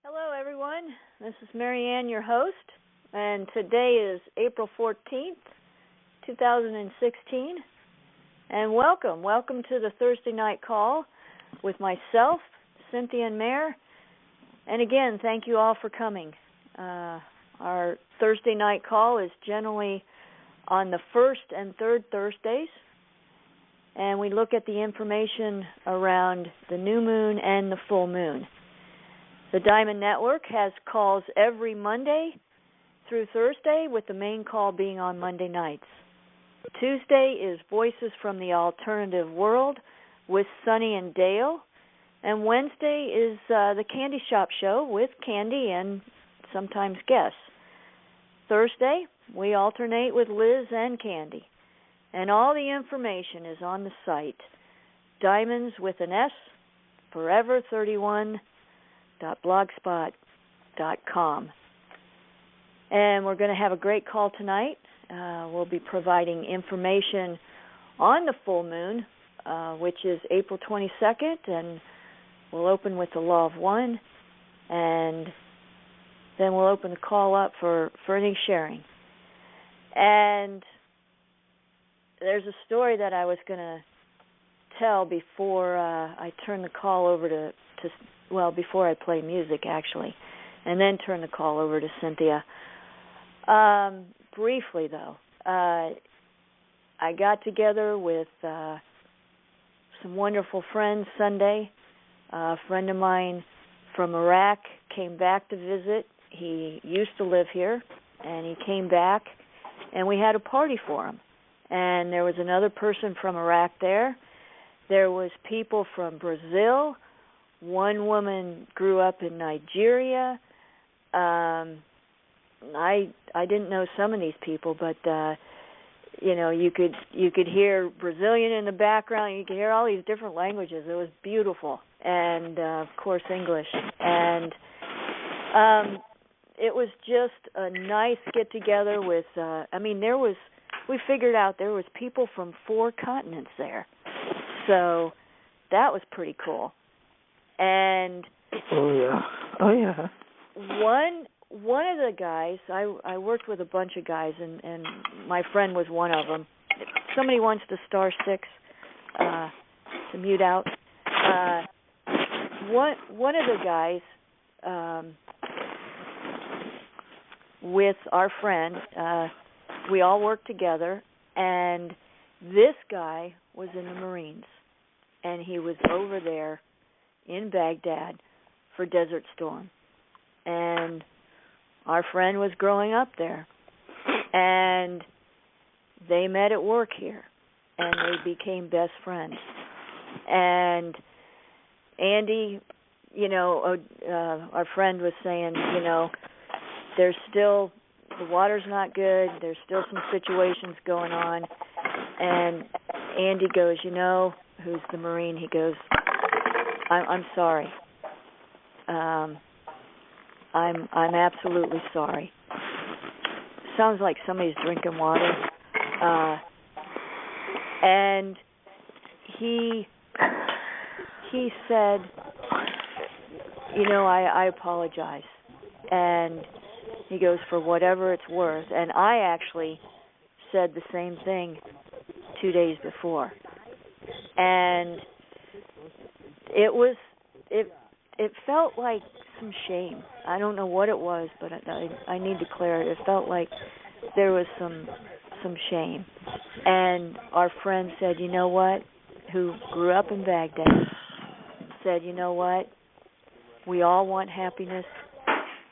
Hello, everyone. This is Marianne, your host, and today is April 14th, 2016. And welcome to the Thursday night call with myself, Cynthia and Mare. And again, thank you all for coming. Our Thursday night call is generally on the first and third Thursdays, and we look at the information around the new moon and the full moon. The Diamond Network has calls every Monday through Thursday, with the main call being on Monday nights. Tuesday is Voices from the Alternative World with Sunny and Dale. And Wednesday is the Candy Shop Show with Candy and sometimes guests. Thursday, we alternate with Liz and Candy. And all the information is on the site, Diamonds with an S, forever31.blogspot.com. And we're going to have a great call tonight. We'll be providing information on the full moon, which is April 22nd, and we'll open with the Law of One, and then we'll open the call up for any sharing. And there's a story that I was going to tell before I turn the call over to before I play music, actually, and then turn the call over to Cynthia. Briefly, though, I got together with some wonderful friends Sunday. A friend of mine from Iraq came back to visit. He used to live here, and he came back, and we had a party for him. And there was another person from Iraq there. There was people from Brazil. One woman grew up in Nigeria. I didn't know some of these people, but you could hear Brazilian in the background. You could hear all these different languages. It was beautiful, and of course English. And it was just a nice get together with. We figured out there was people from 4 continents there, so that was pretty cool. And oh yeah. One of the guys, I worked with a bunch of guys, and my friend was one of them. If somebody wants to *6 to mute out. One of the guys with our friend, we all worked together, and this guy was in the Marines, and he was over there in Baghdad for Desert Storm. And our friend was growing up there, and they met at work here, and they became best friends. And Andy, our friend was saying, there's still, the water's not good, there's still some situations going on. And Andy goes, who's the Marine, he goes, I'm sorry. I'm absolutely sorry. Sounds like somebody's drinking water. And he said, I apologize. And he goes, for whatever it's worth. And I actually said the same thing 2 days before. And it felt like some shame. I don't know what it was, but I need to clear it. It felt like there was some shame. And our friend said, you know what, who grew up in Baghdad, said, you know what, we all want happiness,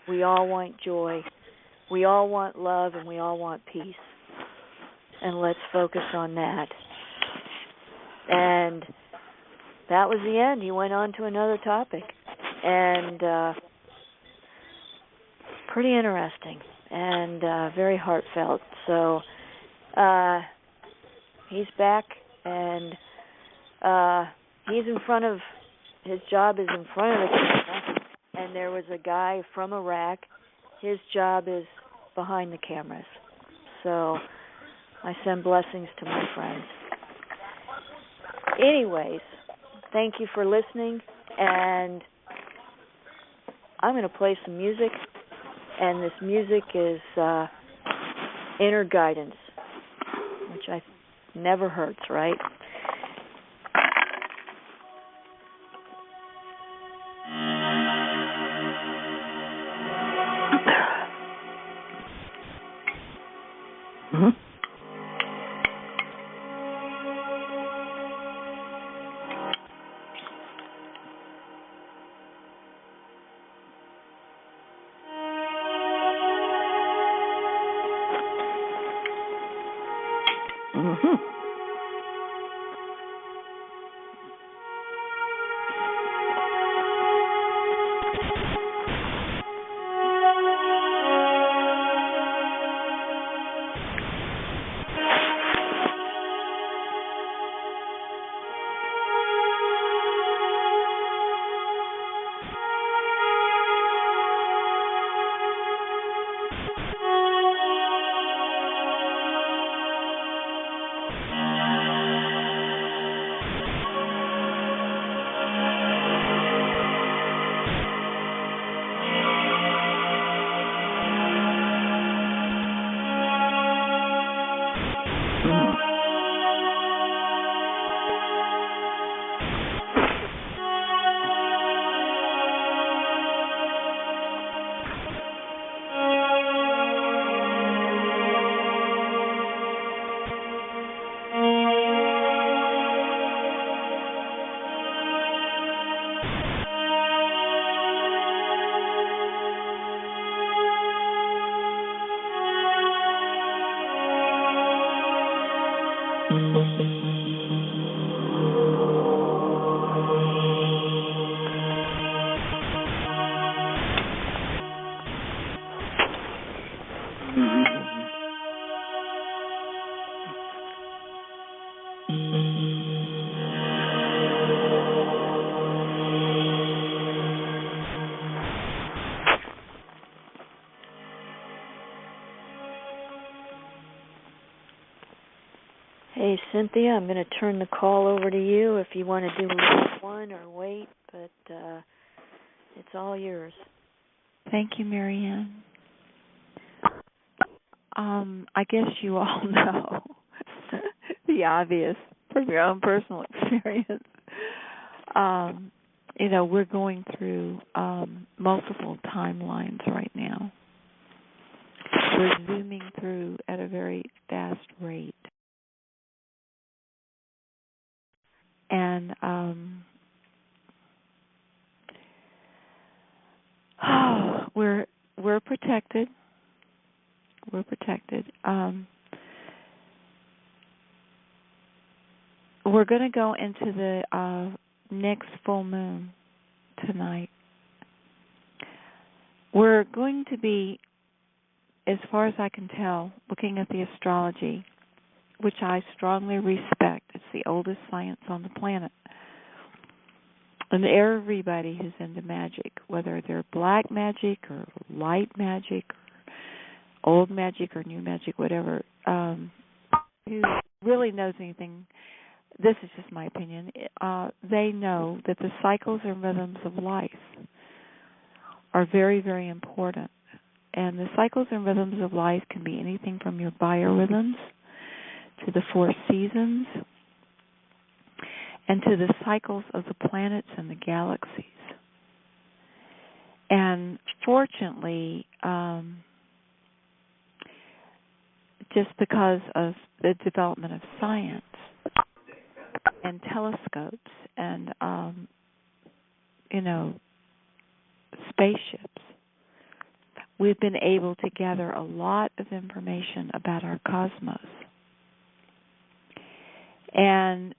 we all want joy, we all want love, and we all want peace. And let's focus on that. And that was the end. He went on to another topic. and pretty interesting and very heartfelt. So he's back, and he's in front of, his job is in front of the camera, and there was a guy from Iraq. His job is behind the cameras. So I send blessings to my friends. Anyways, thank you for listening, and I'm going to play some music, and this music is inner guidance, which never hurts, right? Hey, Cynthia, I'm going to turn the call over to you if you want to do one or wait, but it's all yours. Thank you, Marianne. I guess you all know the obvious from your own personal experience. We're going through multiple timelines right now. We're zooming through at a very fast rate. And we're protected. We're protected. We're going to go into the next full moon tonight. We're going to be, as far as I can tell, looking at the astrology, which I strongly respect. It's the oldest science on the planet. And everybody who's into magic, whether they're black magic or light magic, or old magic or new magic, whatever, who really knows anything, this is just my opinion, they know that the cycles and rhythms of life are very, very important. And the cycles and rhythms of life can be anything from your biorhythms to the 4 seasons, and to the cycles of the planets and the galaxies. And fortunately, just because of the development of science and telescopes and, spaceships, we've been able to gather a lot of information about our cosmos. And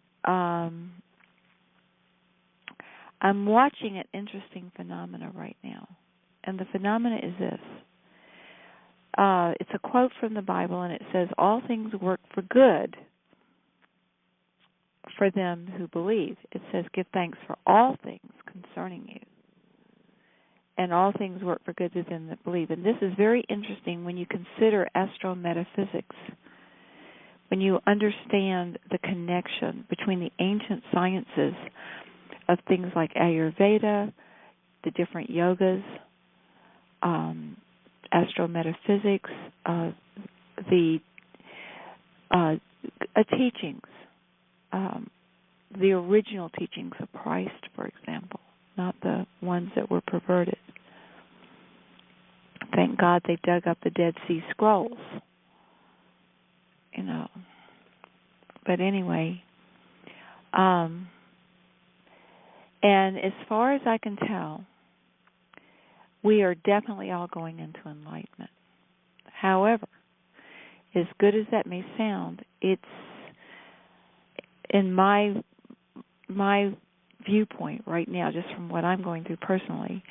I'm watching an interesting phenomena right now. And the phenomena is this. It's a quote from the Bible, and it says, all things work for good for them who believe. It says, give thanks for all things concerning you. And all things work for good to them that believe. And this is very interesting when you consider astrometaphysics, when you understand the connection between the ancient sciences of things like Ayurveda, the different yogas, astrometaphysics, the teachings, the original teachings of Christ, for example, not the ones that were perverted. Thank God they dug up the Dead Sea Scrolls, you know. But anyway, and as far as I can tell, we are definitely all going into enlightenment. However, as good as that may sound, it's in my viewpoint right now, just from what I'm going through personally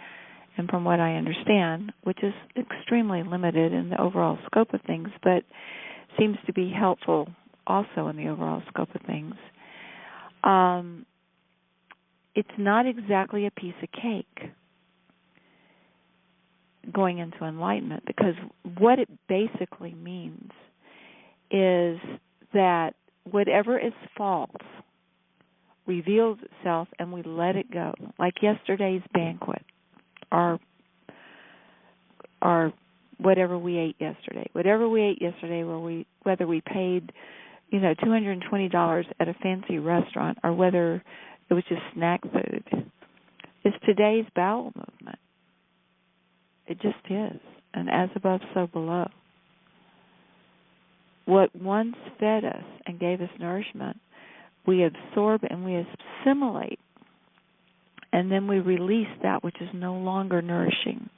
and from what I understand, which is extremely limited in the overall scope of things, but seems to be helpful also in the overall scope of things. It's not exactly a piece of cake going into enlightenment, because what it basically means is that whatever is false reveals itself and we let it go. Like yesterday's banquet, or whatever we ate yesterday. Whatever we ate yesterday, whether we paid, $220 at a fancy restaurant or whether it was just snack food, is today's bowel movement. It just is. And as above, so below. What once fed us and gave us nourishment, we absorb and we assimilate. And then we release that which is no longer nourishing.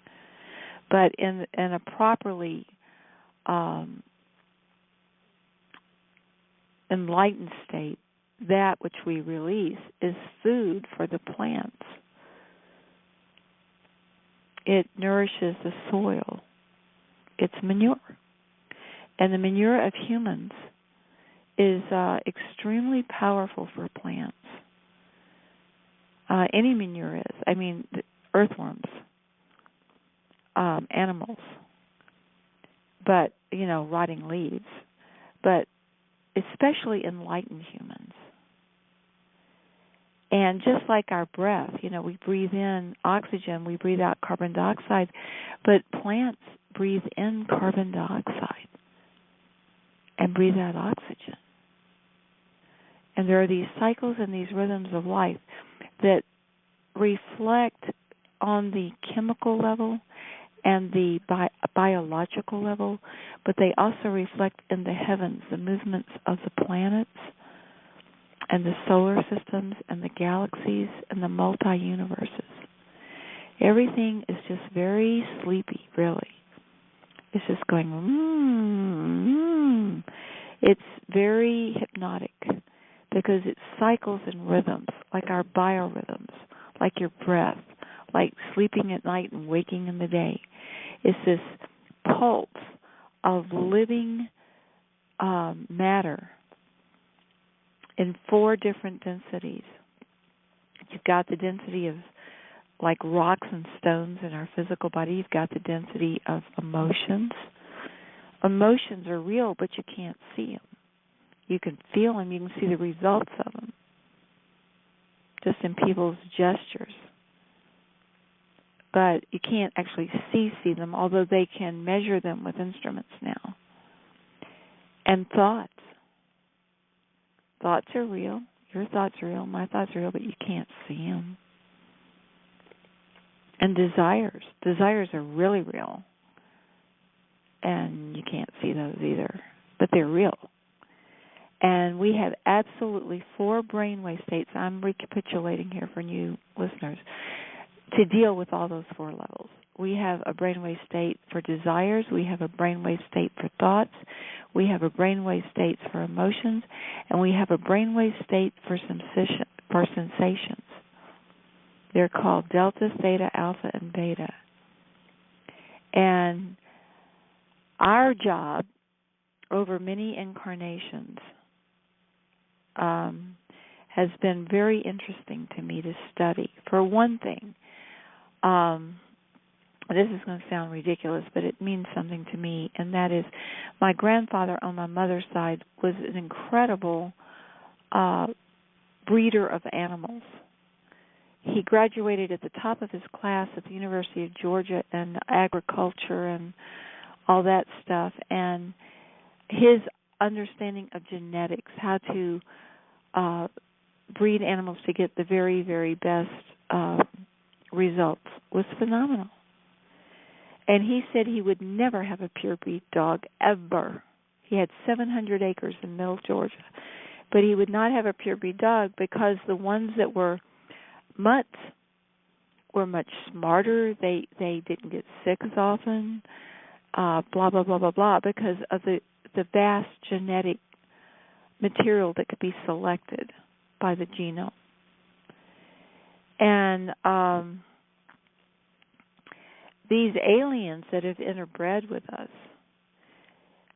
But in a properly enlightened state, that which we release is food for the plants. It nourishes the soil. It's manure. And the manure of humans is extremely powerful for plants. Any manure is. I mean, earthworms, animals, but, rotting leaves. But especially enlightened humans. And just like our breath, we breathe in oxygen, we breathe out carbon dioxide, but plants breathe in carbon dioxide and breathe out oxygen. And there are these cycles and these rhythms of life that reflect on the chemical level and the biological level, but they also reflect in the heavens, the movements of the planets and the solar systems and the galaxies and the multi-universes. Everything is just very sleepy, really. It's just going, It's very hypnotic because it cycles in rhythms, like our biorhythms, like your breath, like sleeping at night and waking in the day. It's this pulse of living matter in 4 different densities. You've got the density of like rocks and stones in our physical body. You've got the density of emotions. Emotions are real, but you can't see them. You can feel them. You can see the results of them just in people's gestures. But you can't actually see them, although they can measure them with instruments now. And thoughts. Thoughts are real. Your thoughts are real. My thoughts are real, but you can't see them. And desires. Desires are really real. And you can't see those either. But they're real. And we have absolutely 4 brainwave states. I'm recapitulating here for new listeners. To deal with all those 4 levels. We have a brainwave state for desires. We have a brainwave state for thoughts. We have a brainwave state for emotions. And we have a brainwave state for sensations. They're called Delta, Theta, Alpha, and Beta. And our job over many incarnations has been very interesting to me to study. For one thing, this is going to sound ridiculous, but it means something to me, and that is my grandfather on my mother's side was an incredible breeder of animals. He graduated at the top of his class at the University of Georgia in agriculture and all that stuff, and his understanding of genetics, how to breed animals to get the very, very best results, was phenomenal. And he said he would never have a pure breed dog, ever. He had 700 acres in middle Georgia. But he would not have a pure breed dog because the ones that were mutts were much smarter. They didn't get sick as often, blah, blah, blah, blah, blah, because of the vast genetic material that could be selected by the genome. And these aliens that have interbred with us,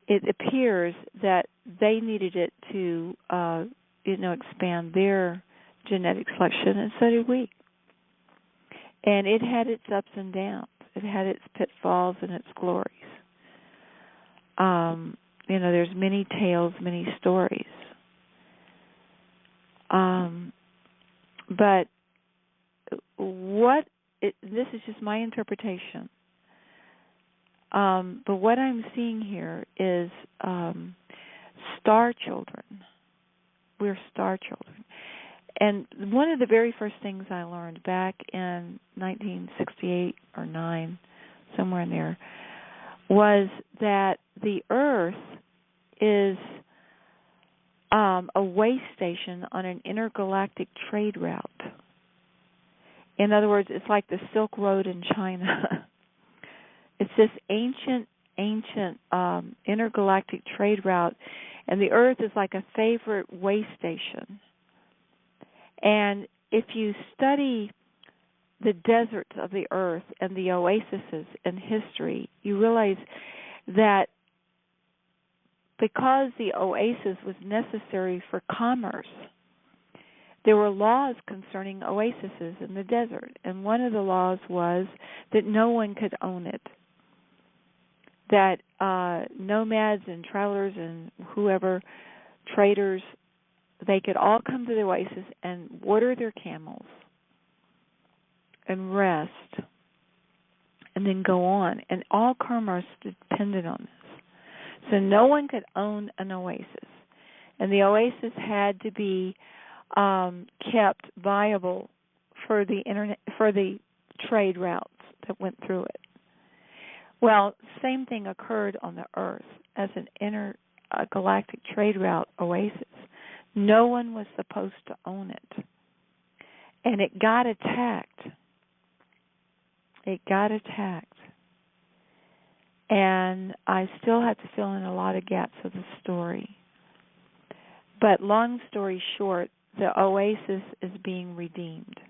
it appears that they needed it to, expand their genetic selection, and so did we. And it had its ups and downs. It had its pitfalls and its glories. There's many tales, many stories. But this is just my interpretation. But what I'm seeing here is star children. We're star children. And one of the very first things I learned back in 1968 or 9, somewhere in there, was that the Earth is a way station on an intergalactic trade route. In other words, it's like the Silk Road in China. It's this ancient intergalactic trade route, and the Earth is like a favorite way station. And if you study the deserts of the Earth and the oases in history, you realize that because the oasis was necessary for commerce, there were laws concerning oases in the desert. And one of the laws was that no one could own it, that nomads and travelers and whoever, traders, they could all come to the oasis and water their camels and rest and then go on. And all commerce depended on this. So no one could own an oasis. And the oasis had to be kept viable for the trade routes that went through it. Well, same thing occurred on the Earth as an intergalactic trade route oasis. No one was supposed to own it. And it got attacked. And I still have to fill in a lot of gaps of the story. But long story short, the oasis is being redeemed.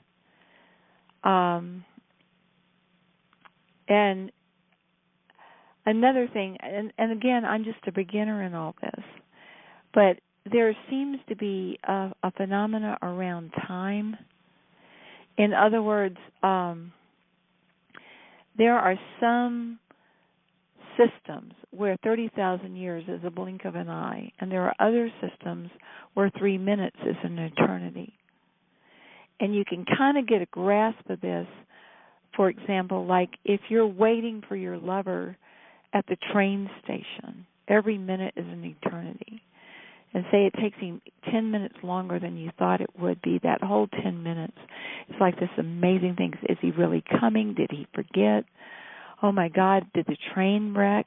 And another thing, and again, I'm just a beginner in all this, but there seems to be a phenomena around time. In other words, there are some systems where 30,000 years is a blink of an eye, and there are other systems where 3 minutes is an eternity. And you can kind of get a grasp of this, for example, like if you're waiting for your lover at the train station, every minute is an eternity. And say it takes him 10 minutes longer than you thought it would be, that whole 10 minutes, it's like this amazing thing. Is he really coming? Did he forget? Oh, my God, did the train wreck?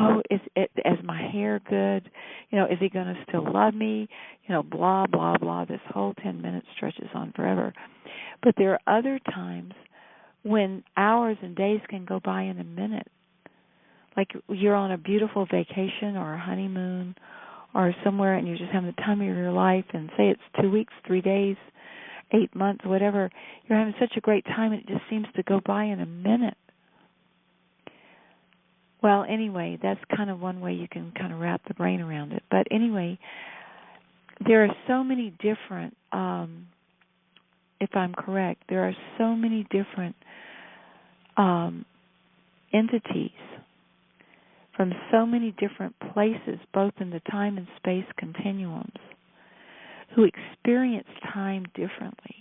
Oh, is my hair good? Is he going to still love me? Blah, blah, blah. This whole 10 minutes stretches on forever. But there are other times when hours and days can go by in a minute. Like you're on a beautiful vacation or a honeymoon or somewhere and you're just having the time of your life, and say it's 2 weeks, 3 days, 8 months, whatever. You're having such a great time, and it just seems to go by in a minute. Well, anyway, that's kind of one way you can kind of wrap the brain around it. But anyway, there are so many different, if I'm correct, there are so many different entities from so many different places, both in the time and space continuums, who experience time differently.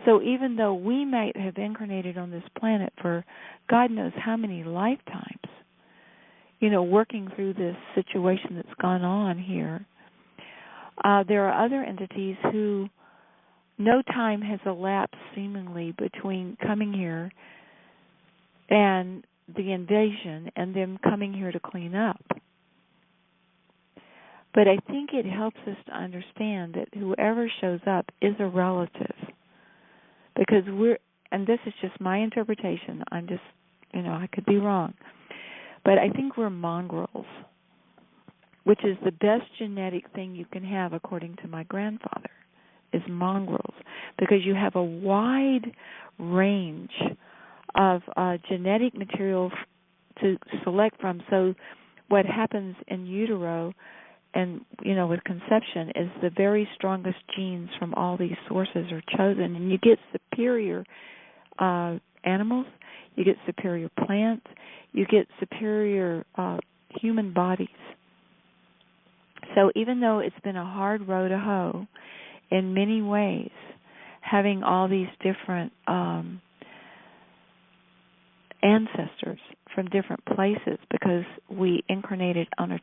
So even though we might have incarnated on this planet for God knows how many lifetimes, working through this situation that's gone on here, there are other entities who no time has elapsed seemingly between coming here and the invasion and them coming here to clean up. But I think it helps us to understand that whoever shows up is a relative. Because and this is just my interpretation, I'm just, I could be wrong, but I think we're mongrels, which is the best genetic thing you can have, according to my grandfather, is mongrels, because you have a wide range of genetic material to select from. So what happens in utero and, with conception is the very strongest genes from all these sources are chosen, and you get superior animals, you get superior plants, you get superior human bodies. So even though it's been a hard row to hoe in many ways, having all these different ancestors from different places, because we incarnated on a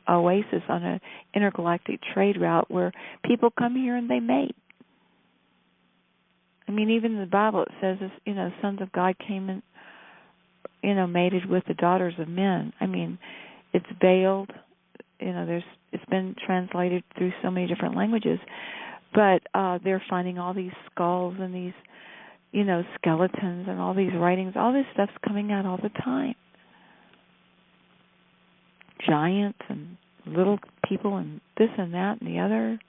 oasis on an intergalactic trade route where people come here and they mate. I mean, even in the Bible it says, sons of God came and, mated with the daughters of men. I mean, it's veiled. It's been translated through so many different languages, but they're finding all these skulls and these, skeletons and all these writings. All this stuff's coming out all the time. Giants and little people and this and that and the other.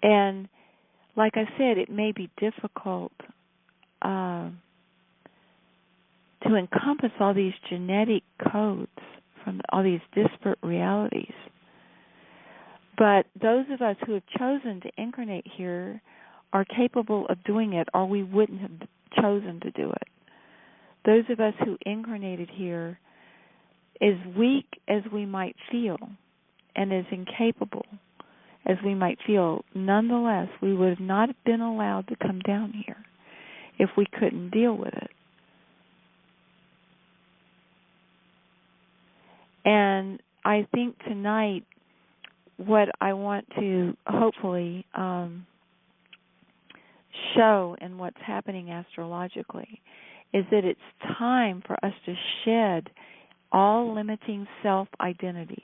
And like I said, it may be difficult to encompass all these genetic codes from all these disparate realities. But those of us who have chosen to incarnate here are capable of doing it, or we wouldn't have chosen to do it. Those of us who incarnated here, as weak as we might feel and as incapable as we might feel, nonetheless, we would have not been allowed to come down here if we couldn't deal with it. And I think tonight what I want to hopefully show in what's happening astrologically is that it's time for us to shed all limiting self-identities.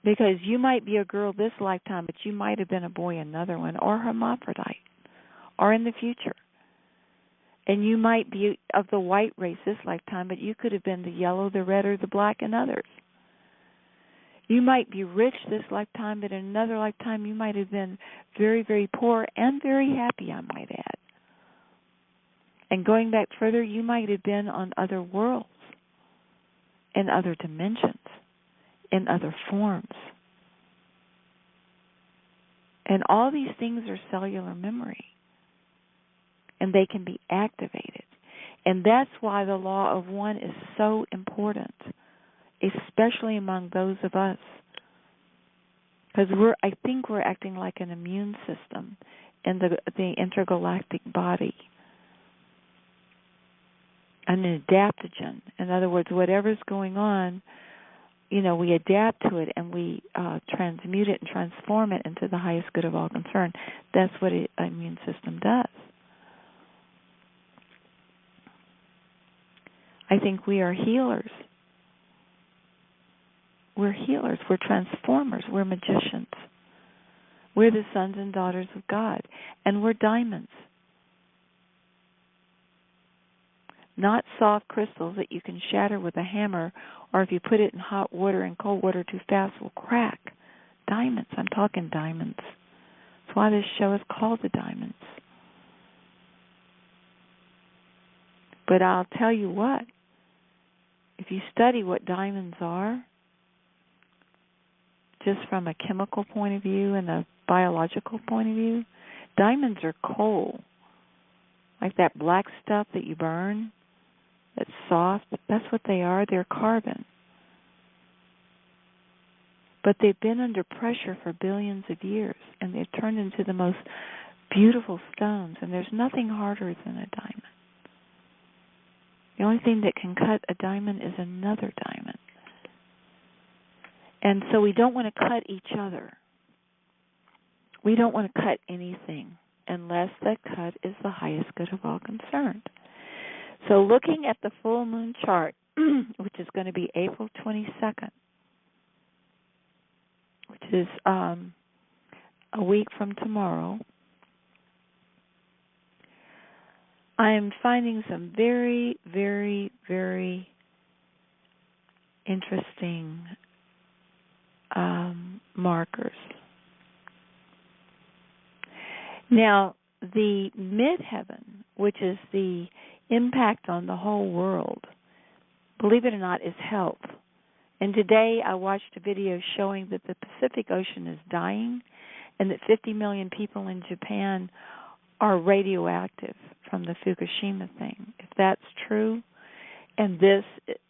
Because you might be a girl this lifetime, but you might have been a boy another one, or hermaphrodite, or in the future. And you might be of the white race this lifetime, but you could have been the yellow, the red, or the black and others. You might be rich this lifetime, but in another lifetime you might have been very, very poor and very happy, I might add. And going back further, you might have been on other worlds, in other dimensions, in other forms. And all these things are cellular memory, and they can be activated. And that's why the law of one is so important, especially among those of us, because I think we're acting like an immune system in the intergalactic body, an adaptogen. In other words, whatever's going on, we adapt to it and we transmute it and transform it into the highest good of all concern. That's what an immune system does. I think we are healers. We're healers. We're transformers. We're magicians. We're the sons and daughters of God. And we're diamonds. not soft crystals that you can shatter with a hammer, or if you put it in hot water and cold water too fast will crack. Diamonds. I'm talking diamonds. That's why this show is called The Diamonds. But I'll tell you what, if you study what diamonds are, just from a chemical point of view and a biological point of view, diamonds are coal. Like that black stuff that you burn, that's soft, that's what they are. They're carbon. But they've been under pressure for billions of years, and they've turned into the most beautiful stones, and there's nothing harder than a diamond. The only thing that can cut a diamond is another diamond. And so we don't want to cut each other. We don't want to cut anything unless that cut is the highest good of all concerned. So looking at the full moon chart, which is going to be April 22nd, which is a week from tomorrow, I am finding some very, very, very interesting markers. Now, the midheaven, which is the impact on the whole world, believe it or not, is health. And today I watched a video showing that the Pacific Ocean is dying and that 50 million people in Japan are radioactive from the Fukushima thing. If that's true, and this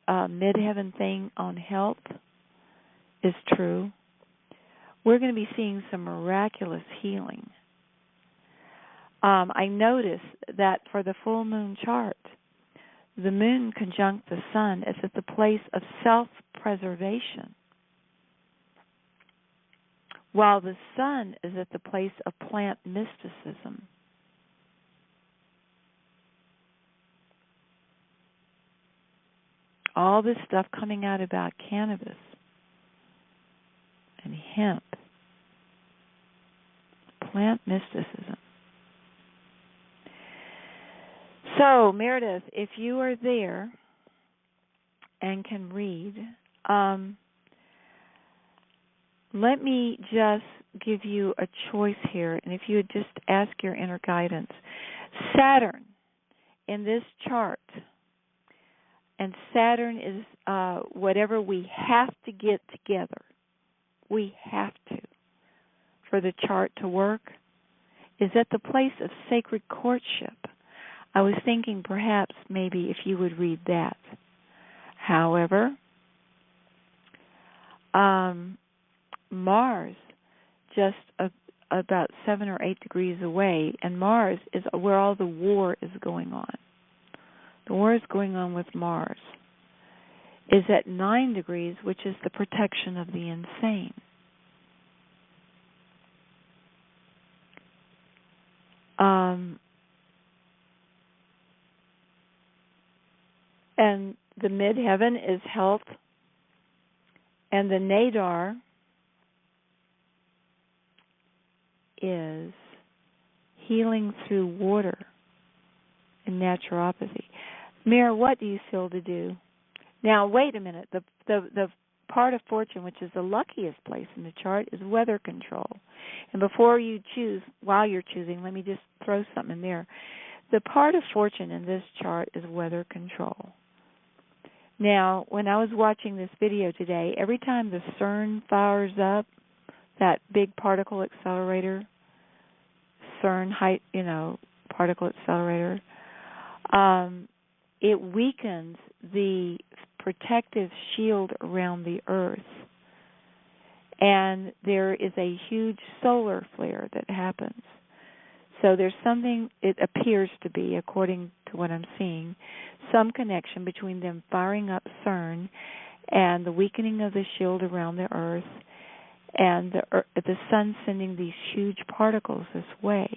midheaven thing on health is true, we're going to be seeing some miraculous healing. I noticed that for the full moon chart, the moon conjunct the sun is at the place of self-preservation, while the sun is at the place of plant mysticism. All this stuff coming out about cannabis and hemp, plant mysticism. So, Meredith, if you are there and can read, let me just give you a choice here, and if you would just ask your inner guidance. Saturn in this chart, and Saturn is whatever we have to get together. We have to, for the chart to work, is at the place of sacred courtship. I was thinking perhaps maybe if you would read that. However, Mars just about 7 or 8 degrees away, and Mars is where all the war is going on. The war is going on with Mars. Is at 9 degrees, which is the protection of the insane. And the midheaven is health, and the nadar is healing through water and naturopathy. Mira, what do you feel to do? Now, wait a minute. The part of fortune, which is the luckiest place in the chart, is weather control. And before you choose, while you're choosing, let me just throw something in there. The part of fortune in this chart is weather control. Now, when I was watching this video today, every time the CERN fires up, that big particle accelerator, CERN height, particle accelerator, it weakens the protective shield around the Earth. And there is a huge solar flare that happens. So there's something, it appears to be, according to what I'm seeing, some connection between them firing up CERN and the weakening of the shield around the Earth and the sun sending these huge particles this way.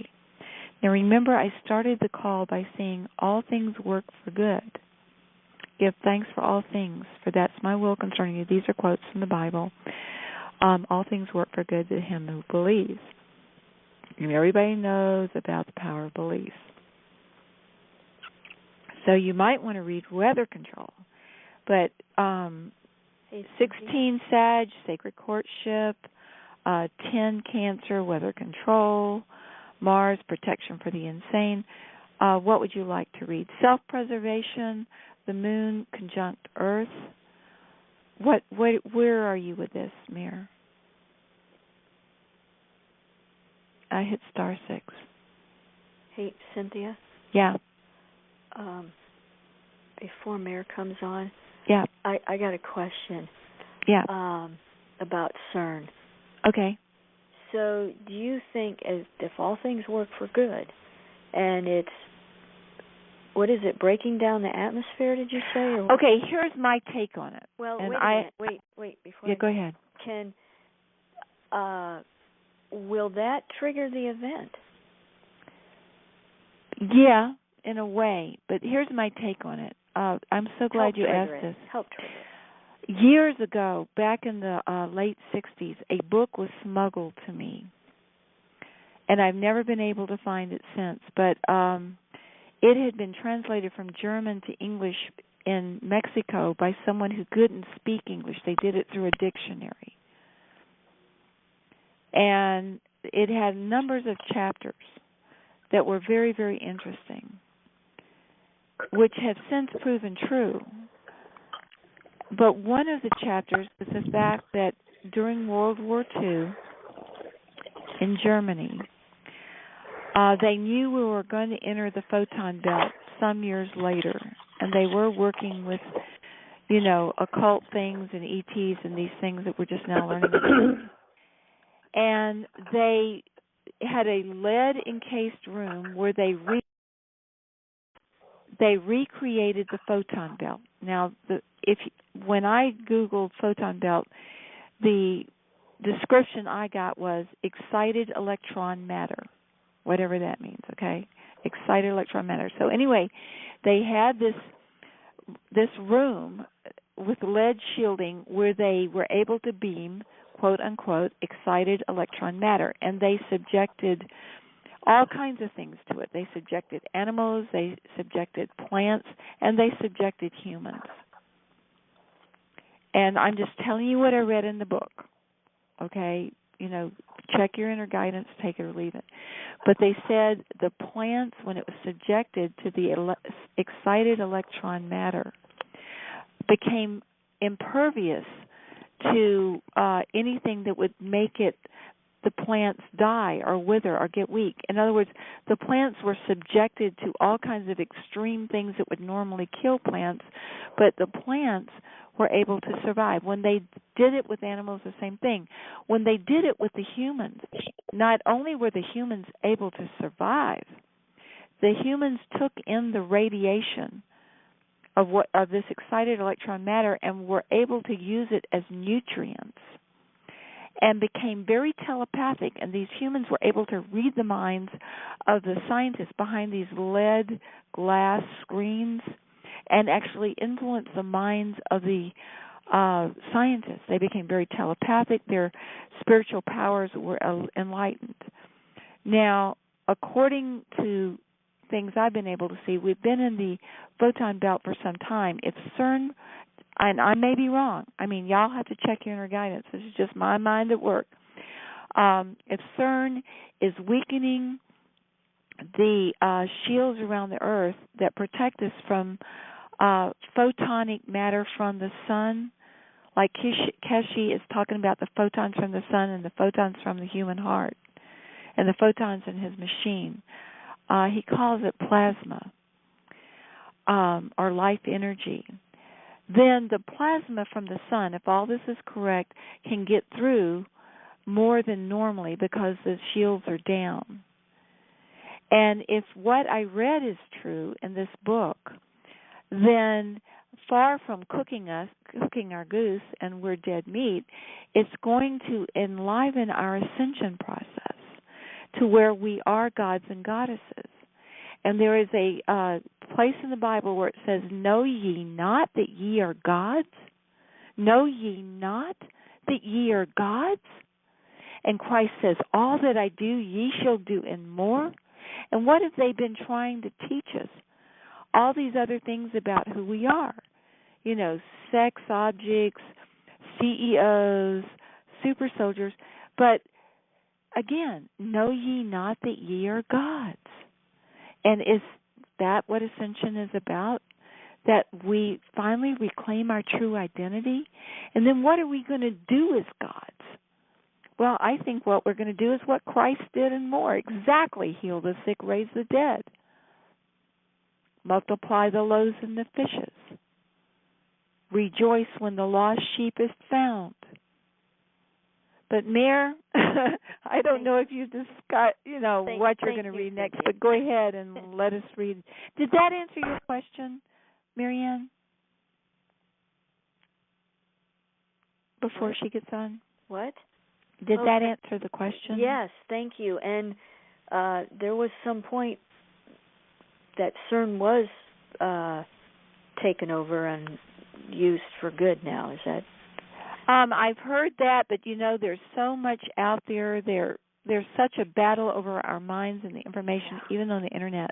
Now remember, I started the call by saying all things work for good. Give thanks for all things, for that's my will concerning you. These are quotes from the Bible. All things work for good to him who believes. And everybody knows about the power of belief. So you might want to read Weather Control. But 16 Sag, Sacred Courtship, 10 Cancer, Weather Control, Mars, Protection for the Insane. What would you like to read? Self-Preservation, the Moon conjunct Earth. Where are you with this, Mir? I hit *6. Hey, Cynthia? Yeah. Before Mayor comes on, yeah, I got a question. Yeah. About CERN. Okay. So, do you think, if all things work for good, and it's, what is it, breaking down the atmosphere? Did you say? Or okay. Here's my take on it. Well, and wait a minute. Wait. Before. Yeah, go ahead. Will that trigger the event? Yeah, in a way. But here's my take on it. I'm so glad you asked this. Help trigger it. Years ago, back in the late 60s, a book was smuggled to me. And I've never been able to find it since. But it had been translated from German to English in Mexico by someone who couldn't speak English. They did it through a dictionary. And it had numbers of chapters that were very, very interesting, which have since proven true. But one of the chapters was the fact that during World War II in Germany, they knew we were going to enter the photon belt some years later, and they were working with, occult things and ETs and these things that we're just now learning about. And they had a lead-encased room where they recreated the photon belt. Now, when I Googled photon belt, the description I got was excited electron matter, whatever that means, okay? Excited electron matter. So anyway, they had this room with lead shielding where they were able to beam, quote unquote, excited electron matter, and they subjected all kinds of things to it. They subjected animals, they subjected plants, and they subjected humans. And I'm just telling you what I read in the book, okay? Check your inner guidance, take it or leave it. But they said the plants, when it was subjected to the excited electron matter, became impervious to anything that would make the plants die or wither or get weak. In other words, the plants were subjected to all kinds of extreme things that would normally kill plants, but the plants were able to survive. When they did it with animals, the same thing. When they did it with the humans, not only were the humans able to survive, the humans took in the radiation of this excited electron matter and were able to use it as nutrients and became very telepathic, and these humans were able to read the minds of the scientists behind these lead glass screens and actually influence the minds of the scientists. They became very telepathic. Their spiritual powers were enlightened. Now, according to things I've been able to see, we've been in the photon belt for some time. If CERN, and I may be wrong, y'all have to check your inner guidance. This is just my mind at work. If CERN is weakening the shields around the Earth that protect us from photonic matter from the sun, like Keshi is talking about the photons from the sun and the photons from the human heart and the photons in his machine. He calls it plasma or life energy. Then the plasma from the sun, if all this is correct, can get through more than normally because the shields are down. And if what I read is true in this book, then far from cooking our goose and we're dead meat, it's going to enliven our ascension process to where we are gods and goddesses. And there is a place in the Bible where it says, "Know ye not that ye are gods? Know ye not that ye are gods?" And Christ says, "All that I do, ye shall do and more." And what have they been trying to teach us? all these other things about who we are. Sex objects, CEOs, super soldiers. But again, know ye not that ye are gods? And is that what ascension is about? That we finally reclaim our true identity? And then what are we going to do as gods? Well, I think what we're going to do is what Christ did and more. Exactly. Heal the sick, raise the dead. Multiply the loaves and the fishes. Rejoice when the lost sheep is found. But Mayor, I don't know if you discuss, what you're going to read next, but go ahead and let us read. Did that answer your question, Marianne? Before she gets on? What? Did that answer the question? Yes, thank you. And there was some point that CERN was taken over and used for good now. Is that? I've heard that, but there's so much out there. There's such a battle over our minds and the information, even on the internet,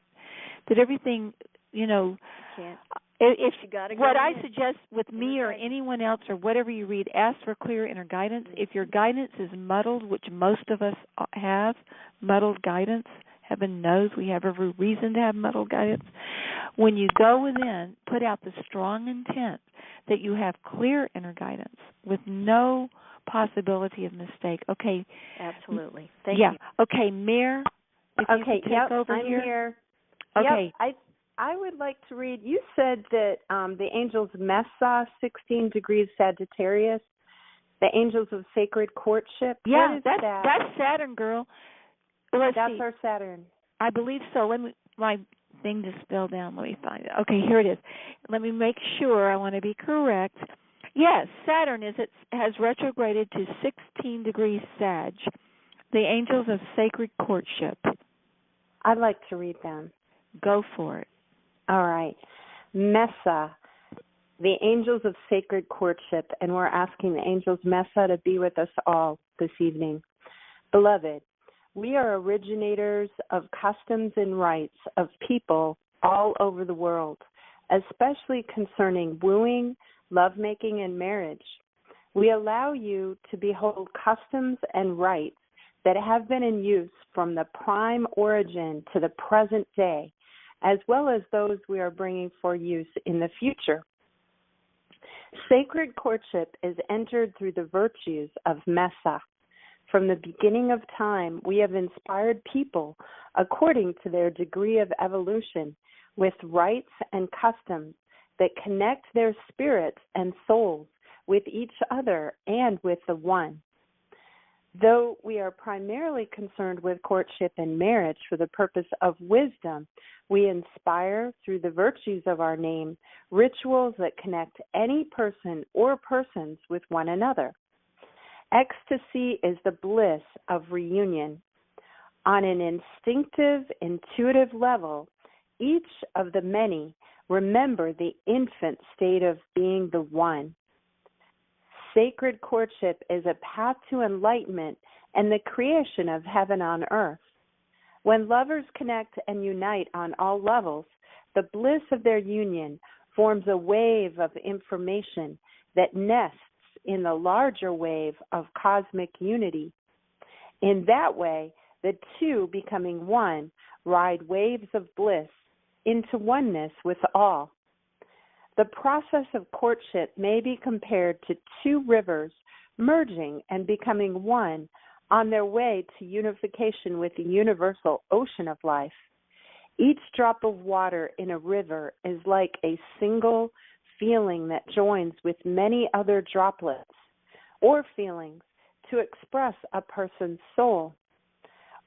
that everything, Can't. If you gotta what go I in. suggest with me or anyone else or whatever you read, ask for clear inner guidance. If your guidance is muddled, which most of us have, muddled guidance, heaven knows we have every reason to have muddled guidance. When you go within, put out the strong intent that you have clear inner guidance with no possibility of mistake. Okay. Absolutely. Thank you. Yeah. Okay, Mayor, if you could take over I'm here. Okay. Yep, I would like to read. You said that the angels Messa, 16 degrees Sagittarius, the angels of sacred courtship. Yeah, what is that's that? That's Saturn, girl. That's our Saturn. I believe so. My thing just fell down. Let me find it. Okay, here it is. Let me make sure. I want to be correct. Yes, Saturn has retrograded to 16 degrees Sag, the angels of sacred courtship. I'd like to read them. Go for it. All right. Messa, the angels of sacred courtship, and we're asking the angels Messa to be with us all this evening. Beloved, we are originators of customs and rites of people all over the world, especially concerning wooing, lovemaking, and marriage. We allow you to behold customs and rites that have been in use from the prime origin to the present day, as well as those we are bringing for use in the future. Sacred courtship is entered through the virtues of Messa. From the beginning of time, we have inspired people according to their degree of evolution with rites and customs that connect their spirits and souls with each other and with the One. Though we are primarily concerned with courtship and marriage for the purpose of wisdom, we inspire, through the virtues of our name, rituals that connect any person or persons with one another. Ecstasy is the bliss of reunion. On an instinctive, intuitive level, each of the many remember the infant state of being the one. Sacred courtship is a path to enlightenment and the creation of heaven on earth. When lovers connect and unite on all levels, the bliss of their union forms a wave of information that nests in the larger wave of cosmic unity. In that way, the two becoming one ride waves of bliss into oneness with all. The process of courtship may be compared to two rivers merging and becoming one on their way to unification with the universal ocean of life. Each drop of water in a river is like a single feeling that joins with many other droplets or feelings to express a person's soul.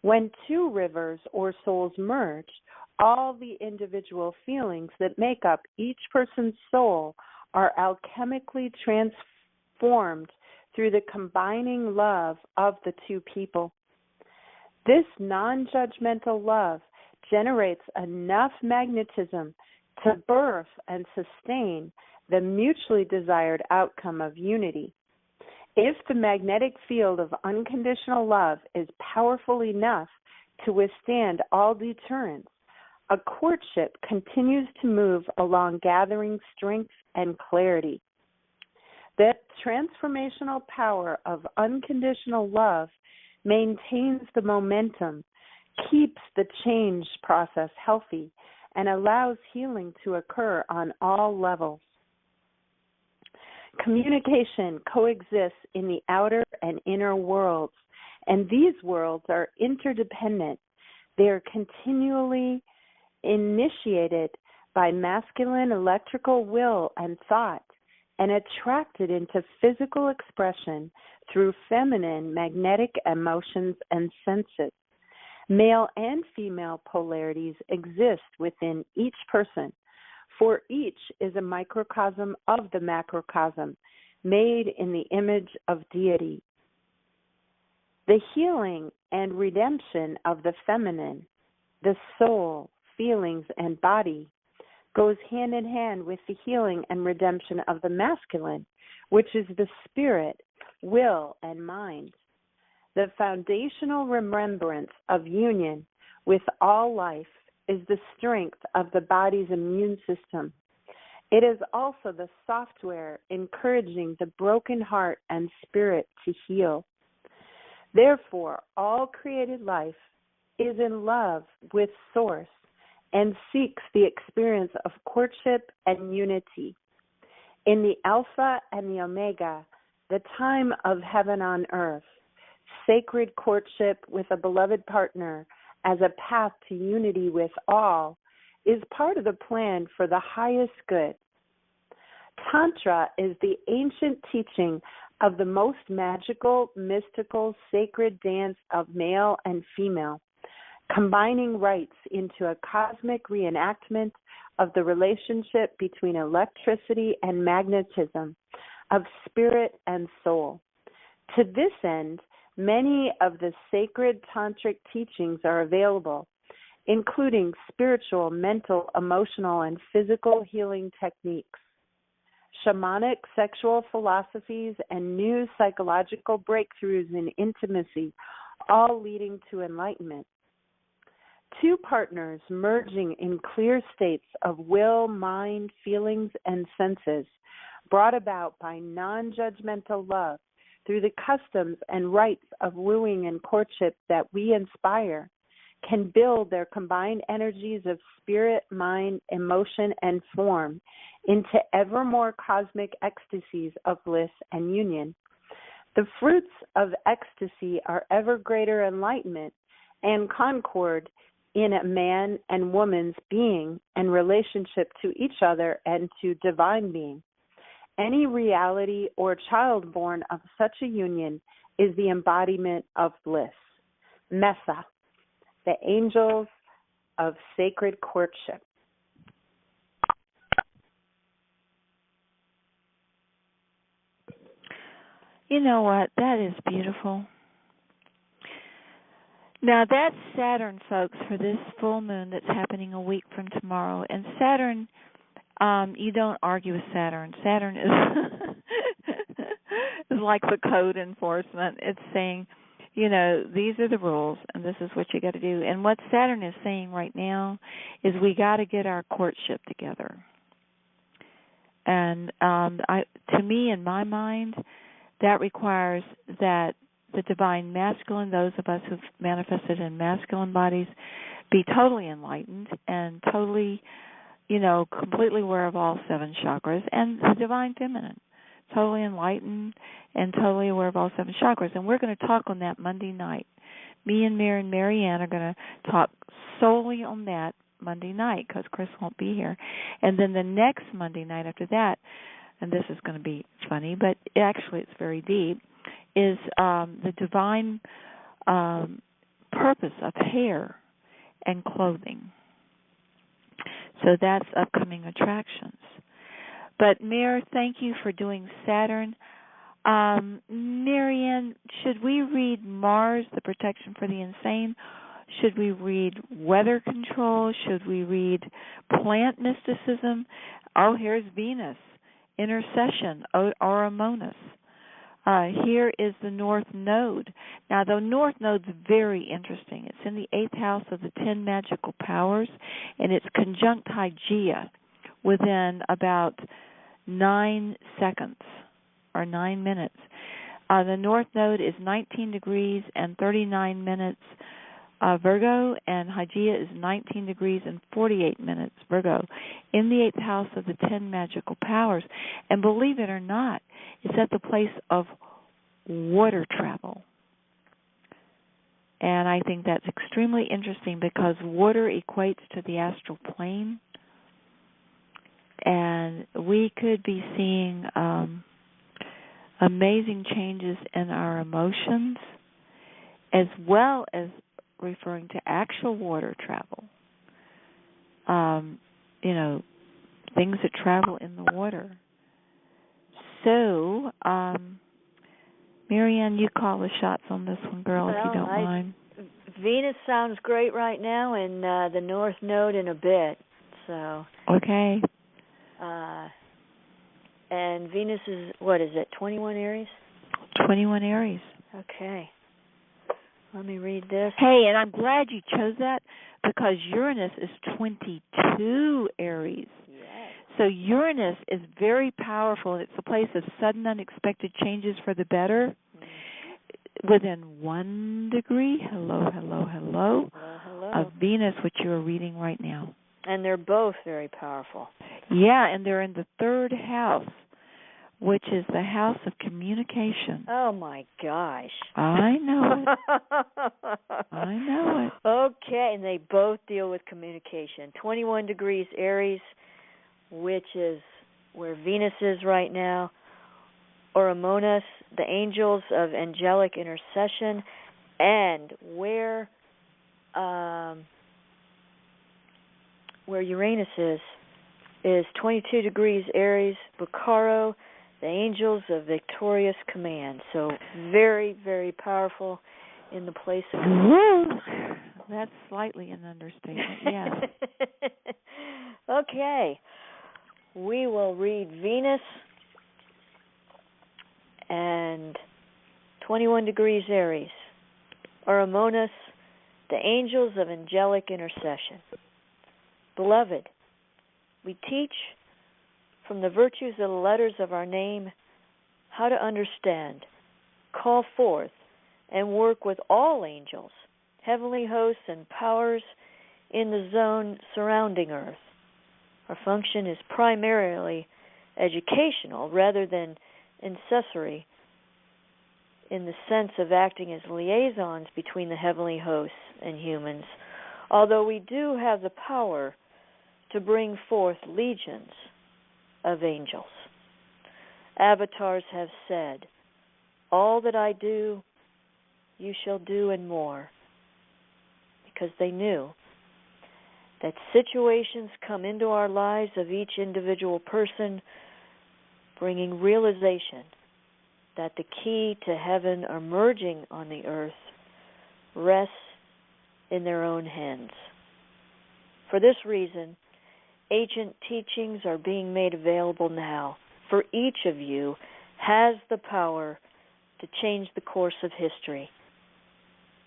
When two rivers or souls merge, all the individual feelings that make up each person's soul are alchemically transformed through the combining love of the two people. This non-judgmental love generates enough magnetism to birth and sustain the mutually desired outcome of unity. If the magnetic field of unconditional love is powerful enough to withstand all deterrents, A courtship continues to move along, gathering strength and clarity. The transformational power of unconditional love maintains the momentum, keeps the change process healthy, and allows healing to occur on all levels. Communication coexists in the outer and inner worlds, and these worlds are interdependent. They are continually initiated by masculine electrical will and thought, and attracted into physical expression through feminine magnetic emotions and senses. Male and female polarities exist within each person, for each is a microcosm of the macrocosm, made in the image of deity. The healing and redemption of the feminine, the soul, feelings, and body, goes hand in hand with the healing and redemption of the masculine, which is the spirit, will, and mind. The foundational remembrance of union with all life is the strength of the body's immune system. It is also the software encouraging the broken heart and spirit to heal. Therefore, all created life is in love with Source and seeks the experience of courtship and unity. In the Alpha and the Omega, the time of heaven on earth, sacred courtship with a beloved partner as a path to unity with all is part of the plan for the highest good. Tantra is the ancient teaching of the most magical, mystical, sacred dance of male and female, combining rites into a cosmic reenactment of the relationship between electricity and magnetism, of spirit and soul. To this end, many of the sacred tantric teachings are available, including spiritual, mental, emotional, and physical healing techniques, shamanic sexual philosophies, and new psychological breakthroughs in intimacy, all leading to enlightenment. Two partners merging in clear states of will, mind, feelings, and senses, brought about by non-judgmental love through the customs and rites of wooing and courtship that we inspire, can build their combined energies of spirit, mind, emotion, and form into ever more cosmic ecstasies of bliss and union. The fruits of ecstasy are ever greater enlightenment and concord in a man and woman's being and relationship to each other and to divine being. Any reality or child born of such a union is the embodiment of bliss. Mesa, the angels of sacred courtship. You know what? That is beautiful. Now, that's Saturn, folks, for this full moon that's happening a week from tomorrow. And Saturn, you don't argue with Saturn. Saturn is like the code enforcement. It's saying, you know, these are the rules, and this is what you got to do. And what Saturn is saying right now is we got to get our courtship together. And to me, in my mind, that requires that the divine masculine, those of us who've manifested in masculine bodies, be totally enlightened and totally, you know, completely aware of all seven chakras, and the divine feminine, totally enlightened and totally aware of all seven chakras. And we're going to talk on that Monday night. Me and Mary and Marianne are going to talk solely on that Monday night because Chris won't be here. And then the next Monday night after that, and this is going to be funny, but actually it's very deep, is the divine purpose of hair and clothing. So that's upcoming attractions. But, Mare, thank you for doing Saturn. Marianne, should we read Mars, the protection for the insane? Should we read weather control? Should we read plant mysticism? Oh, here's Venus, intercession, Oromonus. Here is the North Node. Now, the North Node's very interesting. It's in the 8th house of the 10 magical powers, and it's conjunct Hygeia within about 9 seconds or 9 minutes. The North Node is 19 degrees and 39 minutes Virgo, and Hygeia is 19 degrees and 48 minutes Virgo, in the 8th house of the 10 magical powers. And believe it or not, it's at the place of water travel. And I think that's extremely interesting because water equates to the astral plane. And we could be seeing amazing changes in our emotions, as well as referring to actual water travel. Things that travel in the water. So, Marianne, you call the shots on this one, girl, if you don't mind. Venus sounds great right now, and the North Node in a bit. So. Okay. And Venus is, what is it, 21 Aries? 21 Aries. Okay. Let me read this. Hey, and I'm glad you chose that because Uranus is 22 Aries. Yes. So Uranus is very powerful, and it's a place of sudden, unexpected changes for the better. Mm-hmm. Within 1 degree, hello, of Venus, which you're reading right now. And they're both very powerful. Yeah, and they're in the 3rd house, which is the house of communication. Oh, my gosh. I know it. I know it. Okay, and they both deal with communication. 21 degrees Aries, which is where Venus is right now. Oromonas, the angels of angelic intercession, and where Uranus is 22 degrees Aries, Bacaro, the angels of victorious command. So very, very powerful in the place of... That's slightly an understatement, yes. Okay. We will read Venus and 21 degrees Aries, Oromonas, the angels of angelic intercession. Beloved, we teach from the virtues of the letters of our name how to understand, call forth, and work with all angels, heavenly hosts, and powers in the zone surrounding Earth. Our function is primarily educational rather than accessory, in the sense of acting as liaisons between the heavenly hosts and humans, although we do have the power to bring forth legions of angels. Avatars have said, all that I do, you shall do and more, because they knew that situations come into our lives of each individual person, bringing realization that the key to heaven emerging on the earth rests in their own hands. For this reason, ancient teachings are being made available now, for each of you has the power to change the course of history.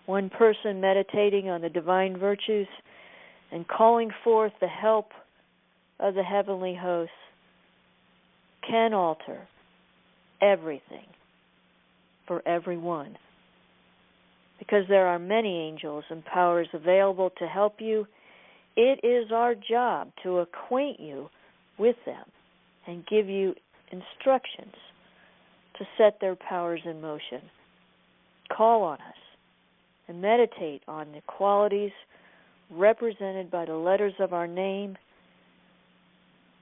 One person meditating on the divine virtues and calling forth the help of the heavenly hosts can alter everything for everyone. Because there are many angels and powers available to help you, it is our job to acquaint you with them and give you instructions to set their powers in motion. Call on us and meditate on the qualities represented by the letters of our name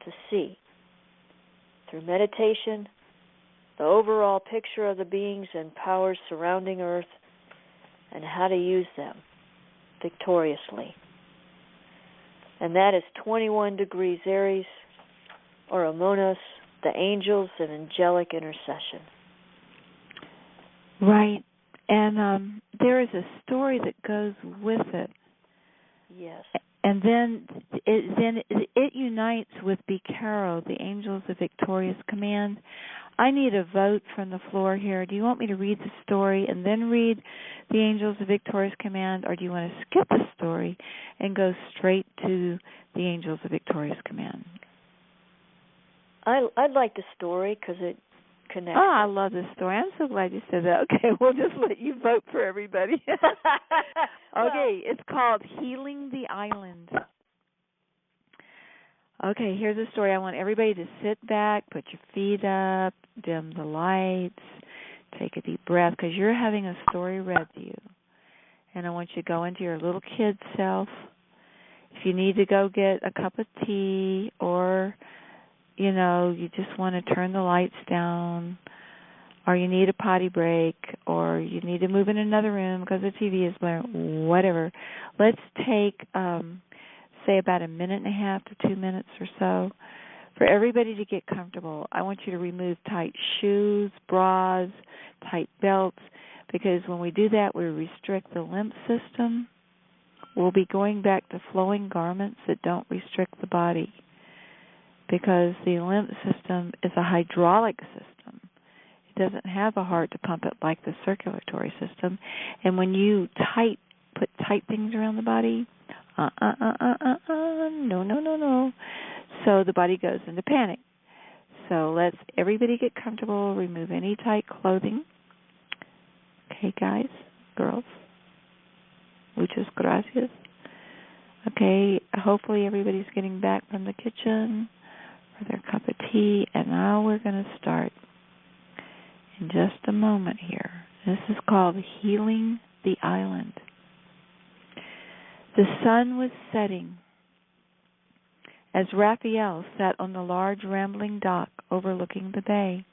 to see, through meditation, the overall picture of the beings and powers surrounding Earth and how to use them victoriously. And that is 21 degrees Aries, Oromonos, the angels of angelic intercession. Right. And there is a story that goes with it. Yes. And then it unites with Bikaro, the Angels of Victorious Command. I need a vote from the floor here. Do you want me to read the story and then read the Angels of Victorious Command, or do you want to skip the story and go straight to the Angels of Victorious Command? I'd like the story because it connects. Oh, I love this story. I'm so glad you said that. Okay, we'll just let you vote for everybody. Okay, it's called Healing the Island. Okay, here's a story. I want everybody to sit back, put your feet up, dim the lights, take a deep breath, because you're having a story read to you. And I want you to go into your little kid self. If you need to go get a cup of tea, or, you know, you just want to turn the lights down, or you need a potty break, or you need to move in another room because the TV is blaring, whatever. Let's take, say, about a minute and a half to 2 minutes or so for everybody to get comfortable. I want you to remove tight shoes, bras, tight belts, because when we do that, we restrict the lymph system. We'll be going back to flowing garments that don't restrict the body, because the lymph system is a hydraulic system. It doesn't have a heart to pump it like the circulatory system. And when you put tight things around the body, no. So the body goes into panic. So let's everybody get comfortable, remove any tight clothing. Okay, guys, girls. Muchas gracias. Okay, hopefully everybody's getting back from the kitchen for their cup of tea, and now we're going to start in just a moment here. This is called Healing the Island. The sun was setting as Raphael sat on the large rambling dock overlooking the bay.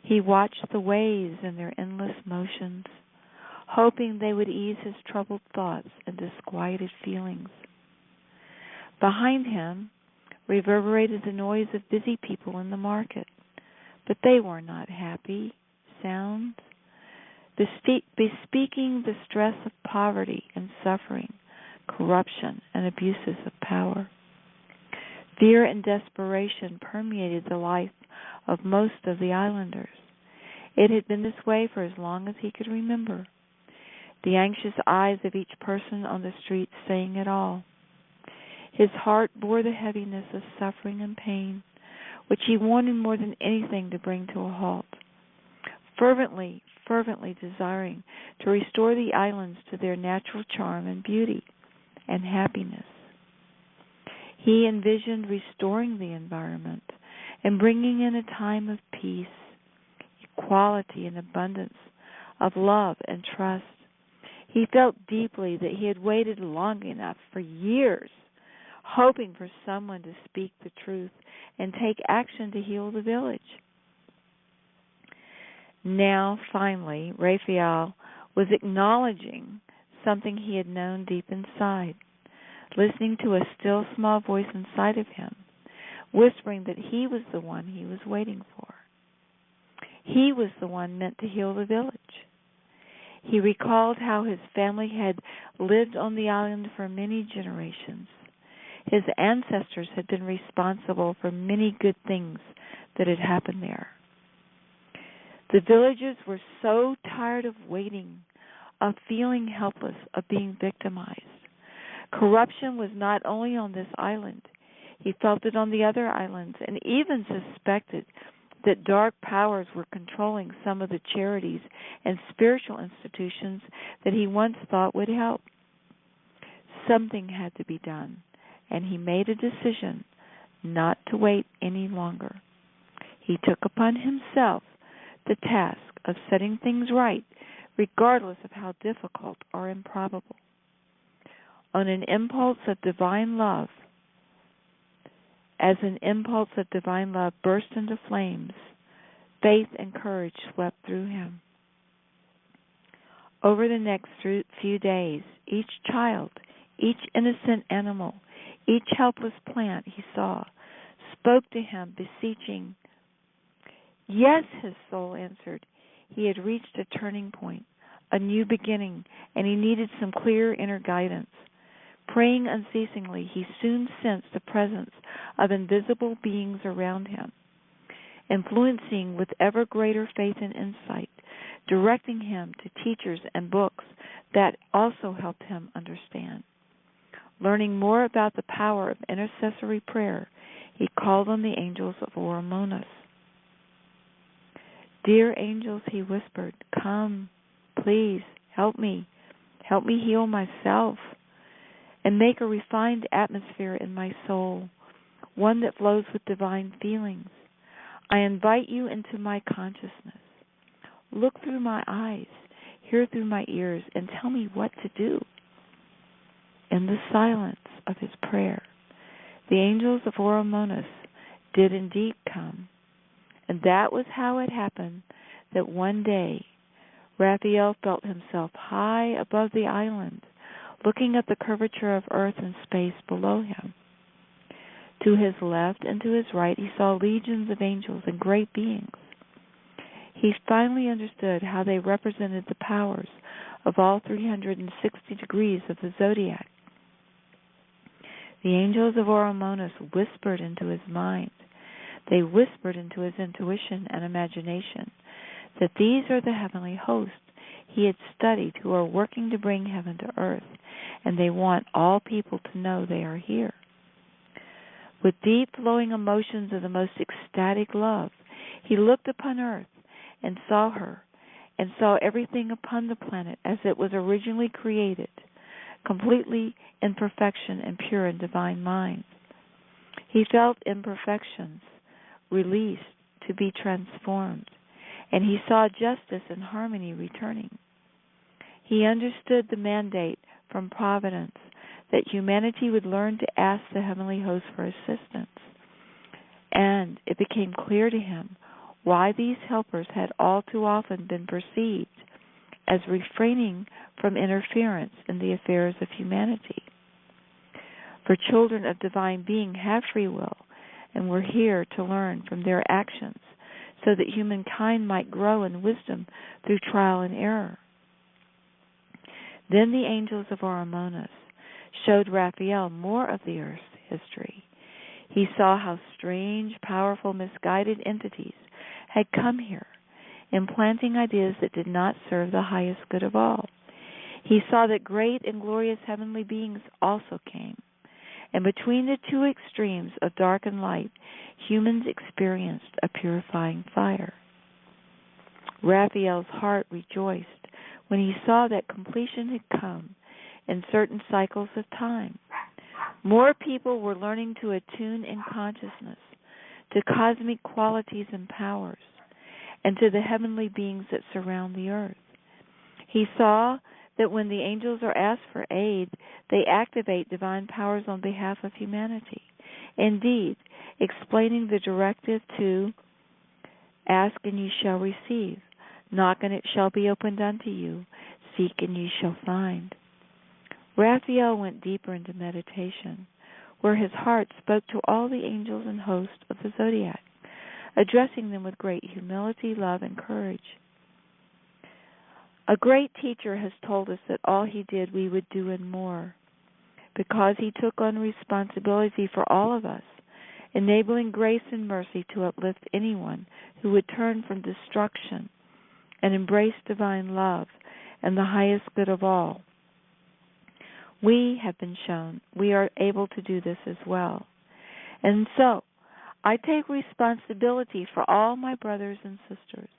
He watched the waves in their endless motions, hoping they would ease his troubled thoughts and disquieted feelings. Behind him reverberated the noise of busy people in the market, but they were not happy sounds, bespeaking the stress of poverty and suffering, corruption and abuses of power. Fear and desperation permeated the life of most of the islanders. It had been this way for as long as he could remember. The anxious eyes of each person on the street saying it all. His heart bore the heaviness of suffering and pain, which he wanted more than anything to bring to a halt, fervently desiring to restore the islands to their natural charm and beauty and happiness. He envisioned restoring the environment and bringing in a time of peace, equality, and abundance, of love and trust. He felt deeply that he had waited long enough, for years, hoping for someone to speak the truth and take action to heal the village. Now, finally, Raphael was acknowledging something he had known deep inside, listening to a still small voice inside of him, whispering that he was the one he was waiting for. He was the one meant to heal the village. He recalled how his family had lived on the island for many generations. His ancestors had been responsible for many good things that had happened there. The villagers were so tired of waiting, of feeling helpless, of being victimized. Corruption was not only on this island. He felt it on the other islands, and even suspected that dark powers were controlling some of the charities and spiritual institutions that he once thought would help. Something had to be done, and he made a decision not to wait any longer. He took upon himself the task of setting things right, regardless of how difficult or improbable. On an impulse of divine love, as an impulse of divine love burst into flames, faith and courage swept through him. Over the next few days, each child, each innocent animal, each helpless plant he saw spoke to him, beseeching. Yes, his soul answered. He had reached a turning point, a new beginning, and he needed some clear inner guidance. Praying unceasingly, he soon sensed the presence of invisible beings around him, influencing with ever greater faith and insight, directing him to teachers and books that also helped him understand. Learning more about the power of intercessory prayer, he called on the angels of Oromonos. "Dear angels," he whispered, "come, please, help me heal myself, and make a refined atmosphere in my soul, one that flows with divine feelings. I invite you into my consciousness. Look through my eyes, hear through my ears, and tell me what to do." In the silence of his prayer, the angels of Oromonos did indeed come, and that was how it happened that one day Raphael felt himself high above the island, looking at the curvature of earth and space below him. To his left and to his right he saw legions of angels and great beings. He finally understood how they represented the powers of all 360 degrees of the zodiac. The angels of Oromonos whispered into his mind. They whispered into his intuition and imagination that these are the heavenly hosts he had studied who are working to bring heaven to earth, and they want all people to know they are here. With deep flowing emotions of the most ecstatic love, he looked upon earth and saw her, and saw everything upon the planet as it was originally created, completely in perfection and pure and divine mind. He felt imperfections released to be transformed, and he saw justice and harmony returning. He understood the mandate from Providence that humanity would learn to ask the heavenly host for assistance, and it became clear to him why these helpers had all too often been perceived as refraining from interference in the affairs of humanity. For children of divine being have free will, and we're here to learn from their actions so that humankind might grow in wisdom through trial and error. Then the angels of Oromonos showed Raphael more of the earth's history. He saw how strange, powerful, misguided entities had come here, implanting ideas that did not serve the highest good of all. He saw that great and glorious heavenly beings also came, and between the two extremes of dark and light, humans experienced a purifying fire. Raphael's heart rejoiced when he saw that completion had come in certain cycles of time. More people were learning to attune in consciousness to cosmic qualities and powers, and to the heavenly beings that surround the earth. He saw that when the angels are asked for aid, they activate divine powers on behalf of humanity. Indeed, explaining the directive to ask and you shall receive, knock and it shall be opened unto you, seek and you shall find. Raphael went deeper into meditation, where his heart spoke to all the angels and hosts of the zodiac, addressing them with great humility, love, and courage. A great teacher has told us that all he did we would do and more, because he took on responsibility for all of us, enabling grace and mercy to uplift anyone who would turn from destruction and embrace divine love and the highest good of all. We have been shown we are able to do this as well. And so, I take responsibility for all my brothers and sisters,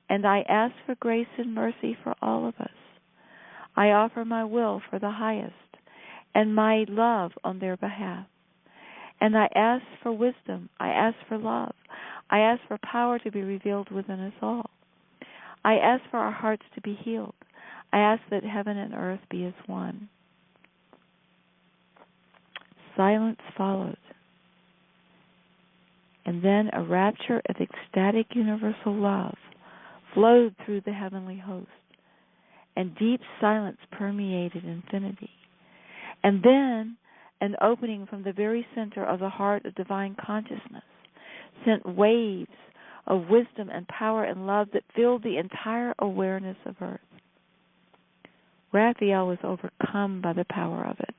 and I ask for grace and mercy for all of us. I offer my will for the highest and my love on their behalf. And I ask for wisdom. I ask for love. I ask for power to be revealed within us all. I ask for our hearts to be healed. I ask that heaven and earth be as one. Silence followed. And then a rapture of ecstatic universal love flowed through the heavenly host, and deep silence permeated infinity. And then an opening from the very center of the heart of divine consciousness sent waves of wisdom and power and love that filled the entire awareness of earth. Raphael was overcome by the power of it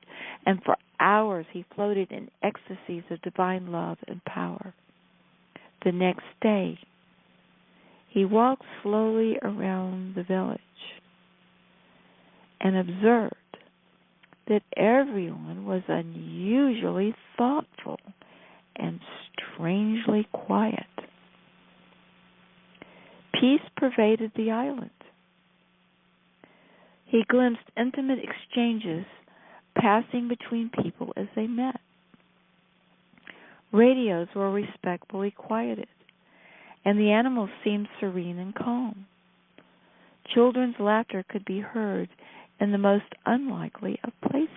and for hours he floated in ecstasies of divine love and power. The next day, he walked slowly around the village and observed that everyone was unusually thoughtful and strangely quiet. Peace pervaded the island. He glimpsed intimate exchanges passing between people as they met. Radios were respectfully quieted, and the animals seemed serene and calm. Children's laughter could be heard in the most unlikely of places.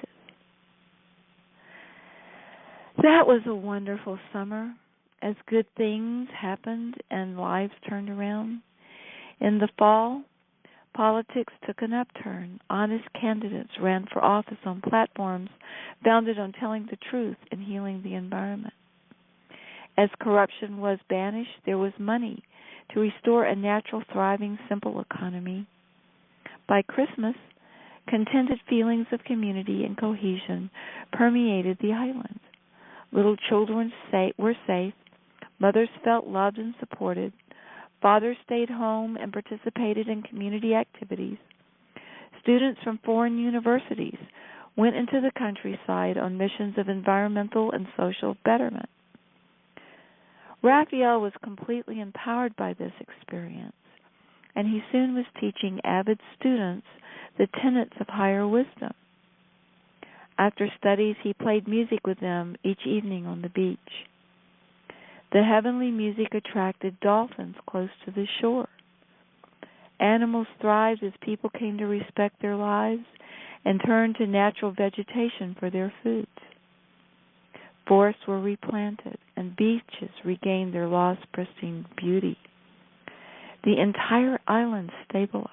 That was a wonderful summer, as good things happened and lives turned around. In the fall, politics took an upturn. Honest candidates ran for office on platforms founded on telling the truth and healing the environment. As corruption was banished, there was money to restore a natural, thriving, simple economy. By Christmas, contented feelings of community and cohesion permeated the island. Little children were safe. Mothers felt loved and supported. Fathers stayed home and participated in community activities. Students from foreign universities went into the countryside on missions of environmental and social betterment. Raphael was completely empowered by this experience, and he soon was teaching avid students the tenets of higher wisdom. After studies, he played music with them each evening on the beach. The heavenly music attracted dolphins close to the shore. Animals thrived as people came to respect their lives and turned to natural vegetation for their foods. Forests were replanted, and beaches regained their lost pristine beauty. The entire island stabilized,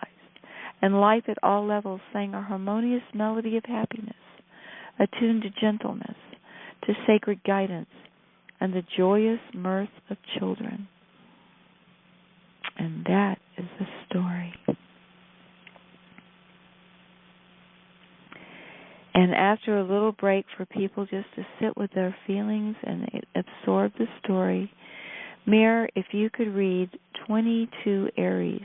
and life at all levels sang a harmonious melody of happiness, attuned to gentleness, to sacred guidance, and the joyous mirth of children. And that is the story. And after a little break for people just to sit with their feelings and absorb the story, Mir, if you could read 22 Aries,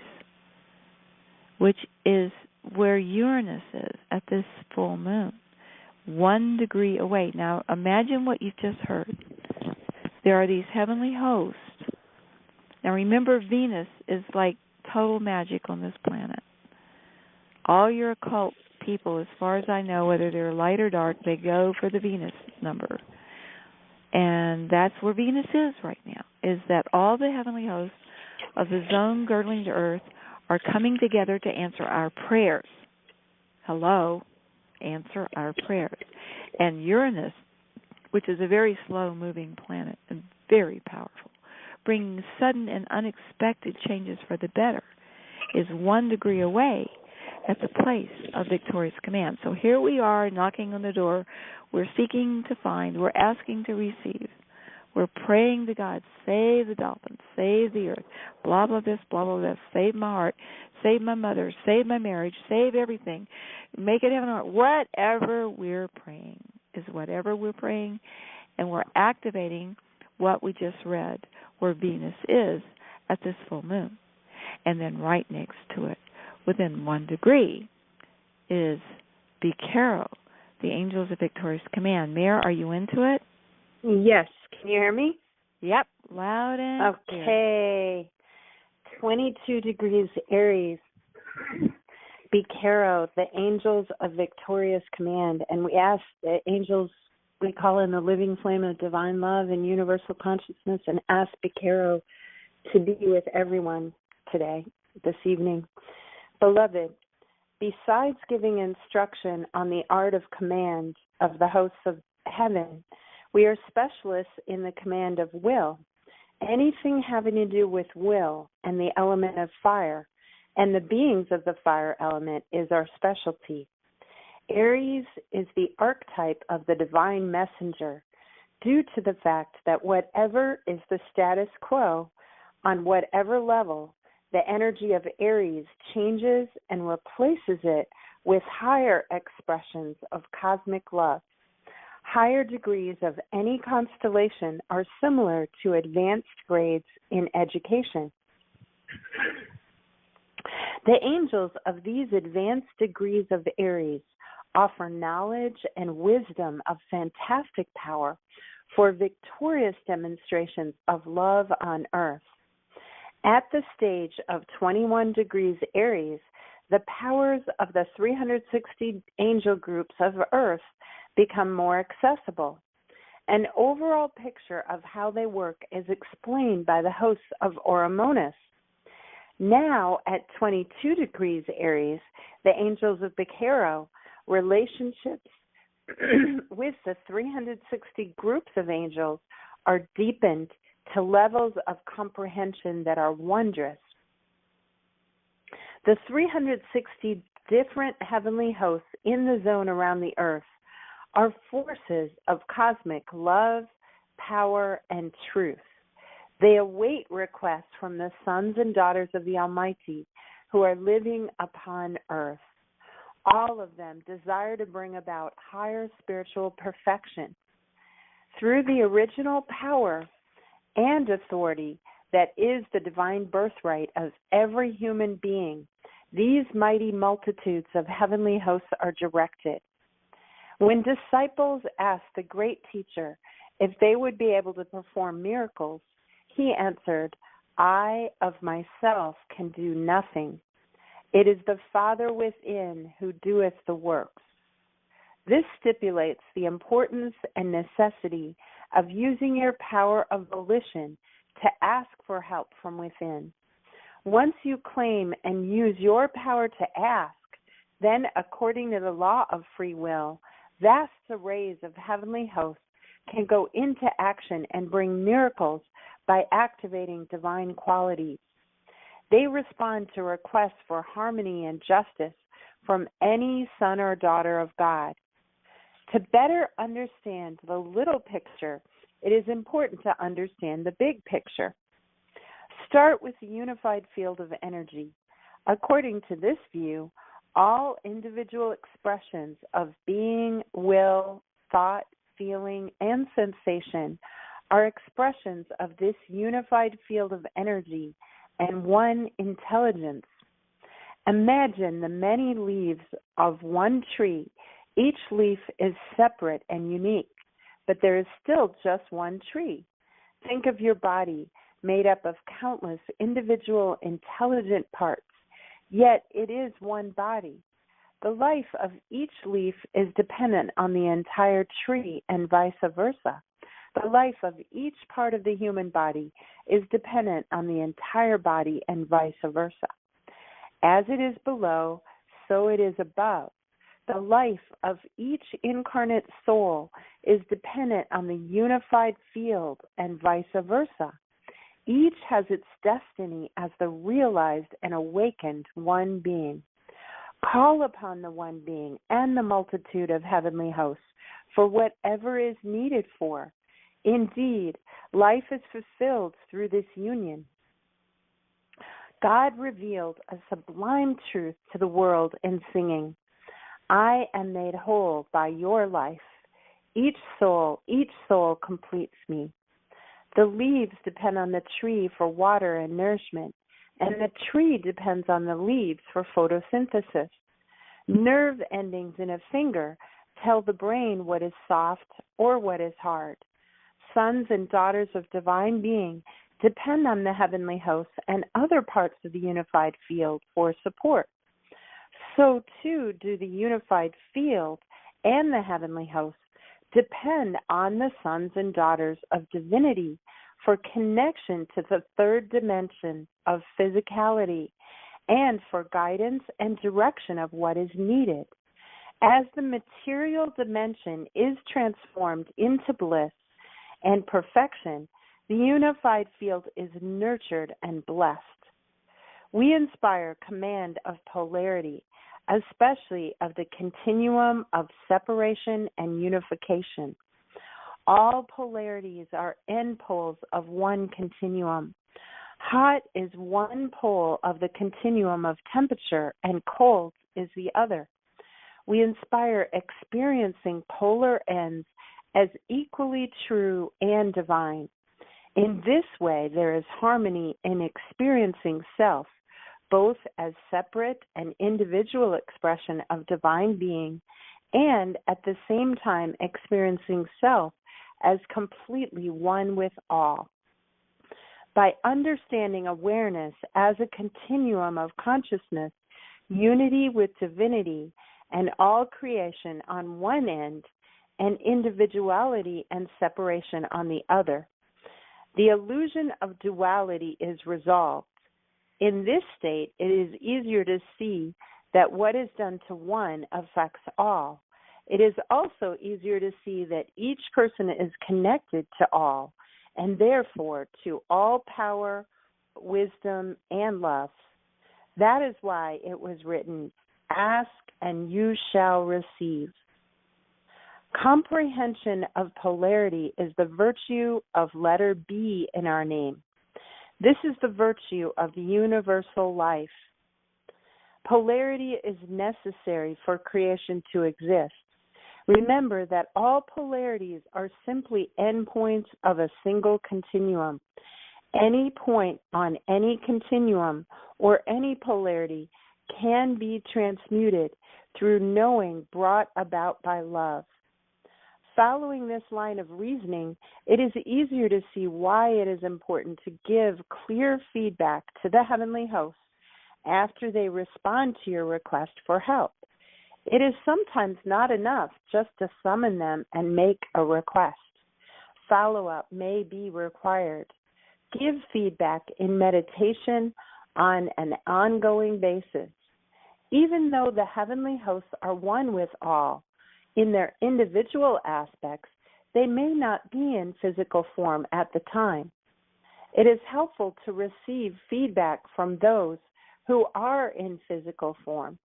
which is where Uranus is at this full moon, 1 degree away. Now imagine what you've just heard. There are these heavenly hosts. Now remember, Venus is like total magic on this planet. All your occult people, as far as I know, whether they're light or dark, they go for the Venus number. And that's where Venus is right now, is that all the heavenly hosts of the zone girdling the earth are coming together to answer our prayers. Hello, answer our prayers. And Uranus, which is a very slow-moving planet and very powerful, bringing sudden and unexpected changes for the better, is 1 degree away at the place of victorious command. So here we are knocking on the door. We're seeking to find. We're asking to receive. We're praying to God, save the dolphins, save the earth, blah, blah, this, blah, blah, this, save my heart, save my mother, save my marriage, save everything, make it heaven on earth. Whatever we're praying is whatever we're praying, and we're activating what we just read, where Venus is at this full moon. And then right next to it, within 1 degree, is Bicaro, the angels of victorious command. Mare, are you into it? Yes. Can you hear me? Yep, loud and clear. Okay. 22 degrees Aries. Bicaro, the angels of victorious command. And we ask the angels, we call in the living flame of divine love and universal consciousness, and ask Bicaro to be with everyone today, this evening. Beloved, besides giving instruction on the art of command of the hosts of heaven, we are specialists in the command of will. Anything having to do with will and the element of fire and the beings of the fire element is our specialty. Aries is the archetype of the divine messenger, due to the fact that whatever is the status quo, on whatever level, the energy of Aries changes and replaces it with higher expressions of cosmic love. Higher degrees of any constellation are similar to advanced grades in education. The angels of these advanced degrees of Aries offer knowledge and wisdom of fantastic power for victorious demonstrations of love on earth. At the stage of 21 degrees Aries, the powers of the 360 angel groups of Earth become more accessible. An overall picture of how they work is explained by the hosts of Oromonus. Now, at 22 degrees Aries, the angels of Bacaro, relationships with the 360 groups of angels are deepened to levels of comprehension that are wondrous. The 360 different heavenly hosts in the zone around the earth are forces of cosmic love, power, and truth. They await requests from the sons and daughters of the Almighty who are living upon earth. All of them desire to bring about higher spiritual perfection. Through the original power and authority that is the divine birthright of every human being, these mighty multitudes of heavenly hosts are directed. When disciples asked the great teacher if they would be able to perform miracles, he answered, "I of myself can do nothing. It is the Father within who doeth the works." This stipulates the importance and necessity of using your power of volition to ask for help from within. Once you claim and use your power to ask, then according to the law of free will, vast arrays of heavenly hosts can go into action and bring miracles by activating divine qualities. They respond to requests for harmony and justice from any son or daughter of God. To better understand the little picture, it is important to understand the big picture. Start with the unified field of energy. According to this view, all individual expressions of being, will, thought, feeling, and sensation are expressions of this unified field of energy and one intelligence. Imagine the many leaves of one tree. Each leaf is separate and unique, but there is still just one tree. Think of your body made up of countless individual intelligent parts, yet it is one body. The life of each leaf is dependent on the entire tree and vice versa. The life of each part of the human body is dependent on the entire body and vice versa. As it is below, so it is above. The life of each incarnate soul is dependent on the unified field and vice versa. Each has its destiny as the realized and awakened one being. Call upon the one being and the multitude of heavenly hosts for whatever is needed for. Indeed, life is fulfilled through this union. God revealed a sublime truth to the world in singing, "I am made whole by your life. Each soul completes me." The leaves depend on the tree for water and nourishment, and the tree depends on the leaves for photosynthesis. Nerve endings in a finger tell the brain what is soft or what is hard. Sons and daughters of divine being depend on the heavenly hosts and other parts of the unified field for support. So too do the unified field and the heavenly hosts depend on the sons and daughters of divinity for connection to the third dimension of physicality and for guidance and direction of what is needed. As the material dimension is transformed into bliss and perfection, the unified field is nurtured and blessed. We inspire command of polarity, especially of the continuum of separation and unification. All polarities are end poles of one continuum. Hot is one pole of the continuum of temperature, and cold is the other. We inspire experiencing polar ends as equally true and divine. In this way, there is harmony in experiencing self, both as separate and individual expression of divine being, and at the same time experiencing self as completely one with all. By understanding awareness as a continuum of consciousness, unity with divinity and all creation on one end, and individuality and separation on the other, the illusion of duality is resolved. In this state, it is easier to see that what is done to one affects all. It is also easier to see that each person is connected to all, and therefore to all power, wisdom, and love. That is why it was written, "Ask and you shall receive." Comprehension of polarity is the virtue of letter B in our name. This is the virtue of universal life. Polarity is necessary for creation to exist. Remember that all polarities are simply endpoints of a single continuum. Any point on any continuum or any polarity can be transmuted through knowing brought about by love. Following this line of reasoning, it is easier to see why it is important to give clear feedback to the heavenly hosts after they respond to your request for help. It is sometimes not enough just to summon them and make a request. Follow-up may be required. Give feedback in meditation on an ongoing basis. Even though the heavenly hosts are one with all, in their individual aspects, they may not be in physical form at the time. It is helpful to receive feedback from those who are in physical form.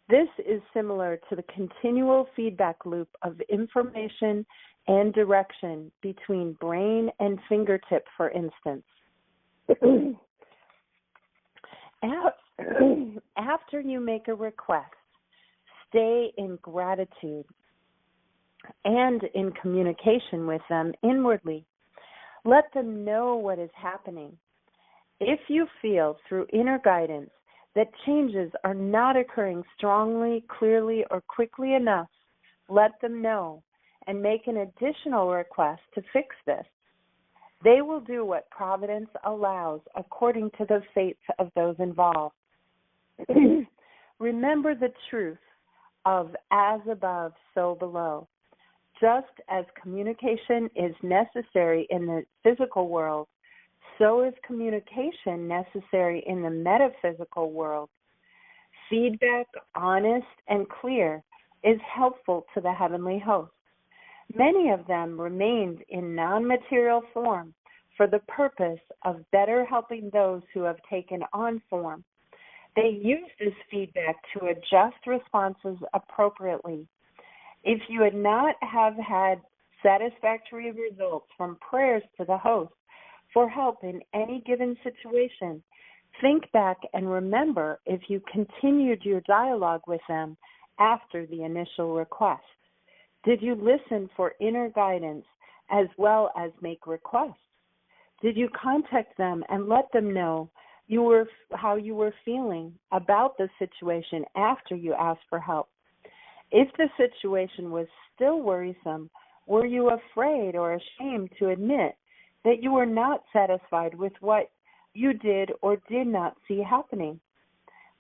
This is similar to the continual feedback loop of information and direction between brain and fingertip, for instance. After you make a request, stay in gratitude and in communication with them inwardly. Let them know what is happening. If you feel through inner guidance that changes are not occurring strongly, clearly, or quickly enough, let them know and make an additional request to fix this. They will do what Providence allows according to the fates of those involved. Remember the truth of as above, so below. Just as communication is necessary in the physical world, so is communication necessary in the metaphysical world. Feedback, honest and clear, is helpful to the heavenly hosts. Many of them remained in non-material form for the purpose of better helping those who have taken on form. They use this feedback to adjust responses appropriately. If you would not have had satisfactory results from prayers to the host for help in any given situation, think back and remember if you continued your dialogue with them after the initial request. Did you listen for inner guidance as well as make requests? Did you contact them and let them know how you were feeling about the situation after you asked for help? If the situation was still worrisome, were you afraid or ashamed to admit that you were not satisfied with what you did or did not see happening?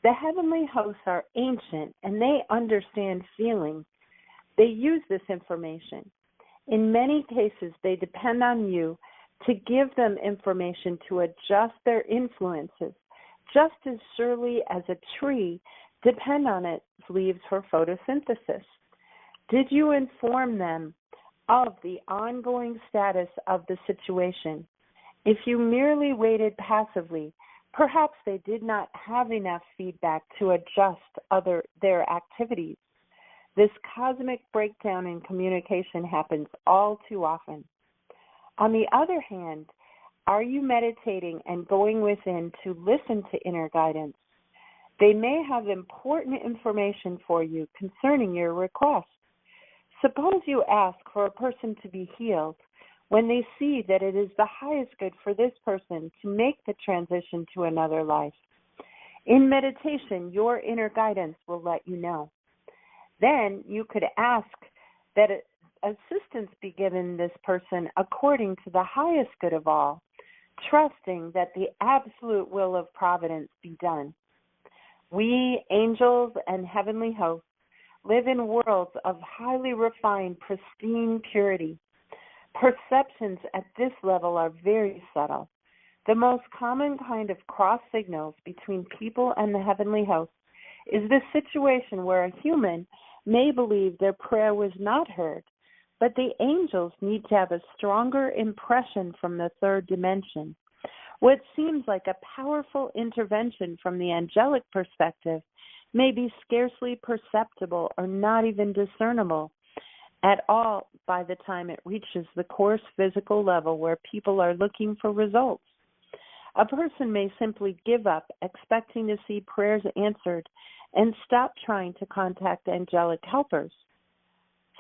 The heavenly hosts are ancient and they understand feelings. They use this information. In many cases, they depend on you to give them information to adjust their influences, just as surely as a tree depends on its leaves for photosynthesis. Did you inform them of the ongoing status of the situation? If you merely waited passively, perhaps they did not have enough feedback to adjust their activities. This cosmic breakdown in communication happens all too often. On the other hand, are you meditating and going within to listen to inner guidance? They may have important information for you concerning your request. Suppose you ask for a person to be healed when they see that it is the highest good for this person to make the transition to another life. In meditation, your inner guidance will let you know. Then you could ask that assistance be given this person according to the highest good of all, trusting that the absolute will of providence be done. We, angels and heavenly hosts, live in worlds of highly refined, pristine purity. Perceptions at this level are very subtle. The most common kind of cross signals between people and the heavenly hosts is the situation where a human may believe their prayer was not heard, but the angels need to have a stronger impression from the third dimension. What seems like a powerful intervention from the angelic perspective may be scarcely perceptible or not even discernible at all by the time it reaches the coarse physical level where people are looking for results. A person may simply give up, expecting to see prayers answered, and stop trying to contact angelic helpers.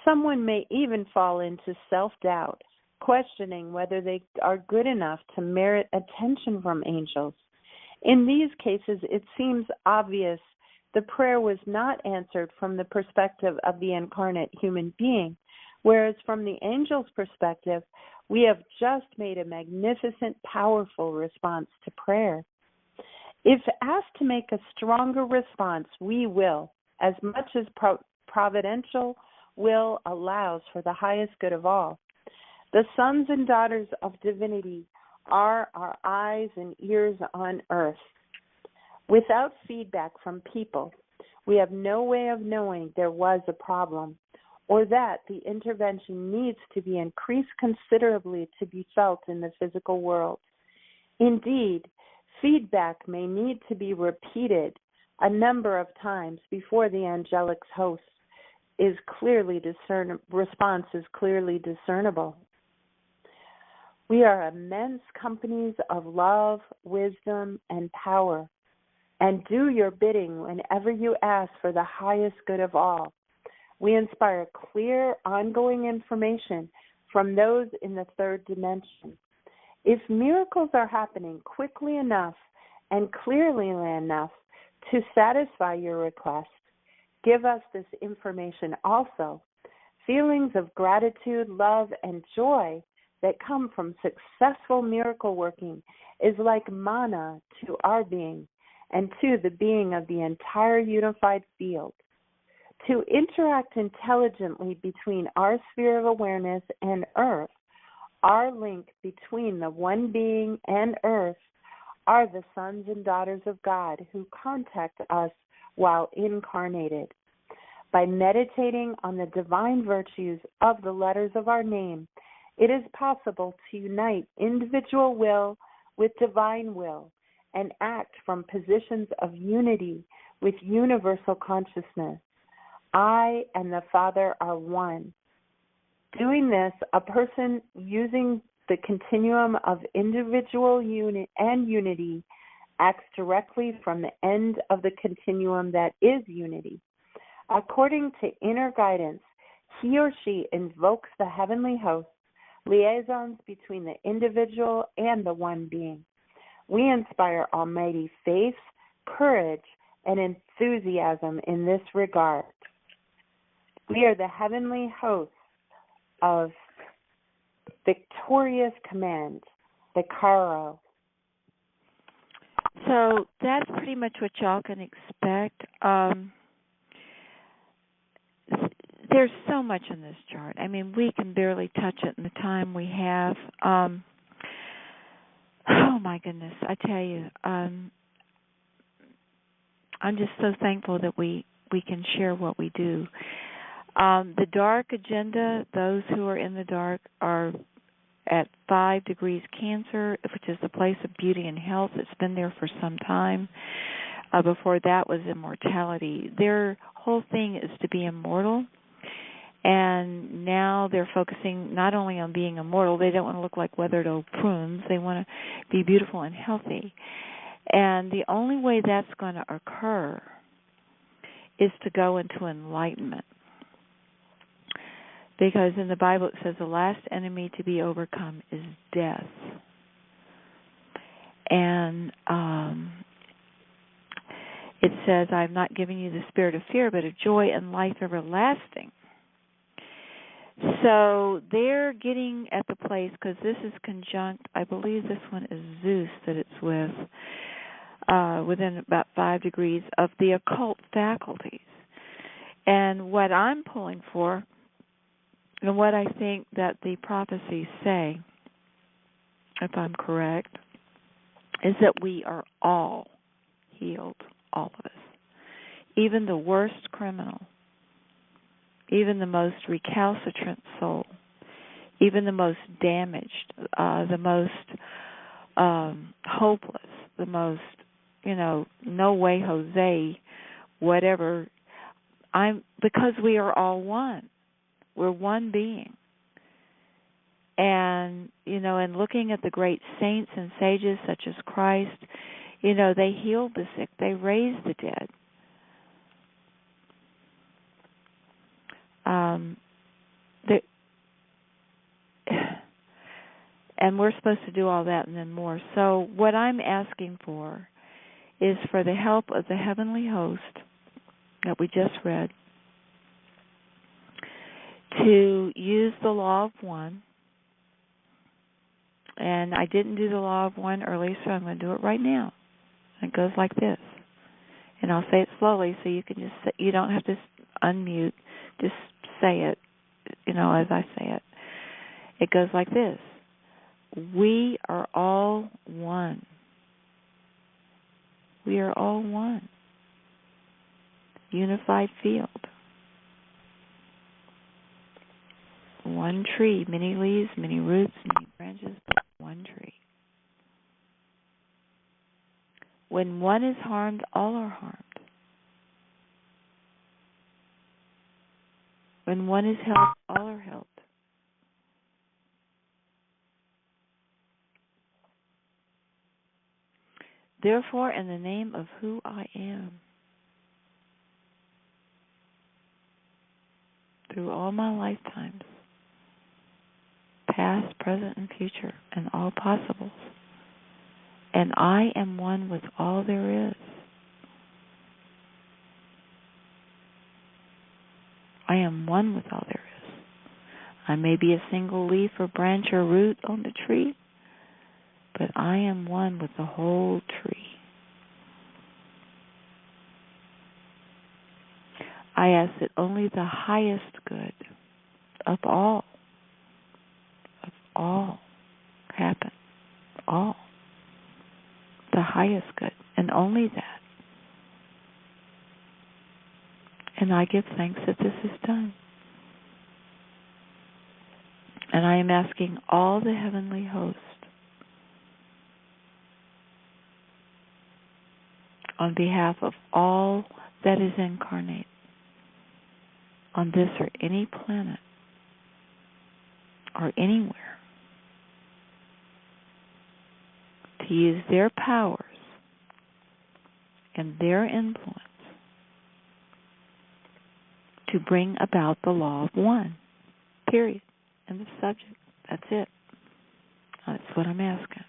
Someone may even fall into self-doubt, questioning whether they are good enough to merit attention from angels. In these cases, it seems obvious the prayer was not answered from the perspective of the incarnate human being, whereas from the angel's perspective, we have just made a magnificent, powerful response to prayer. If asked to make a stronger response, we will, as much as providential will allows for the highest good of all. The sons and daughters of divinity are our eyes and ears on earth. Without feedback from people, we have no way of knowing there was a problem or that the intervention needs to be increased considerably to be felt in the physical world. Indeed, feedback may need to be repeated a number of times before the angelic host response is clearly discernible. We are immense companies of love, wisdom, and power, and do your bidding whenever you ask for the highest good of all. We inspire clear, ongoing information from those in the third dimension. If miracles are happening quickly enough and clearly enough to satisfy your request, give us this information also. Feelings of gratitude, love, and joy that come from successful miracle working is like manna to our being and to the being of the entire unified field. To interact intelligently between our sphere of awareness and Earth, our link between the one being and Earth are the sons and daughters of God who contact us while incarnated. By meditating on the divine virtues of the letters of our name, it is possible to unite individual will with divine will and act from positions of unity with universal consciousness. I and the Father are one. Doing this, a person using the continuum of individual unity acts directly from the end of the continuum that is unity. According to inner guidance, he or she invokes the heavenly hosts, liaisons between the individual and the one being. We inspire almighty faith, courage, and enthusiasm in this regard. We are the heavenly hosts of victorious command, the Karo. So that's pretty much what y'all can expect. There's so much in this chart. I mean, we can barely touch it in the time we have. Oh, my goodness. I tell you, I'm just so thankful that we can share what we do. The dark agenda, those who are in the dark are at 5 degrees Cancer, which is the place of beauty and health. It's been there for some time. Before that was immortality. Their whole thing is to be immortal. And now they're focusing not only on being immortal, they don't want to look like weathered old prunes. They want to be beautiful and healthy. And the only way that's going to occur is to go into enlightenment. Because in the Bible it says the last enemy to be overcome is death. And it says, I have not given you the spirit of fear, but of joy and life everlasting. So they're getting at the place, because this is conjunct, I believe this one is Zeus that it's with, within about 5 degrees of the occult faculties. And what I'm pulling for, and what I think that the prophecies say, if I'm correct, is that we are all healed, all of us. Even the worst criminal, even the most recalcitrant soul, even the most damaged, the most hopeless, the most, no way Jose, whatever. Because we are all one. We're one being. And, and looking at the great saints and sages such as Christ, they healed the sick, they raised the dead. And we're supposed to do all that and then more. So what I'm asking for is for the help of the heavenly host that we just read to use the law of one. And I didn't do the law of one earlier, so I'm going to do it right now. It goes like this. And I'll say it slowly so you can you don't have to unmute. Just say it, as I say it. It goes like this. We are all one. We are all one. Unified field. One tree, many leaves, many roots, many branches, but one tree. When one is harmed, all are harmed. When one is helped, all are helped. Therefore, in the name of who I am, through all my lifetimes, past, present, and future, and all possibles, and I am one with all there is. I am one with all there is. I may be a single leaf or branch or root on the tree, but I am one with the whole tree. I ask that only the highest good of all happen. All. The highest good, and only that. And I give thanks that this is done. And I am asking all the heavenly host on behalf of all that is incarnate on this or any planet or anywhere to use their powers and their influence to bring about the law of one. Period. And the subject. That's it. That's what I'm asking.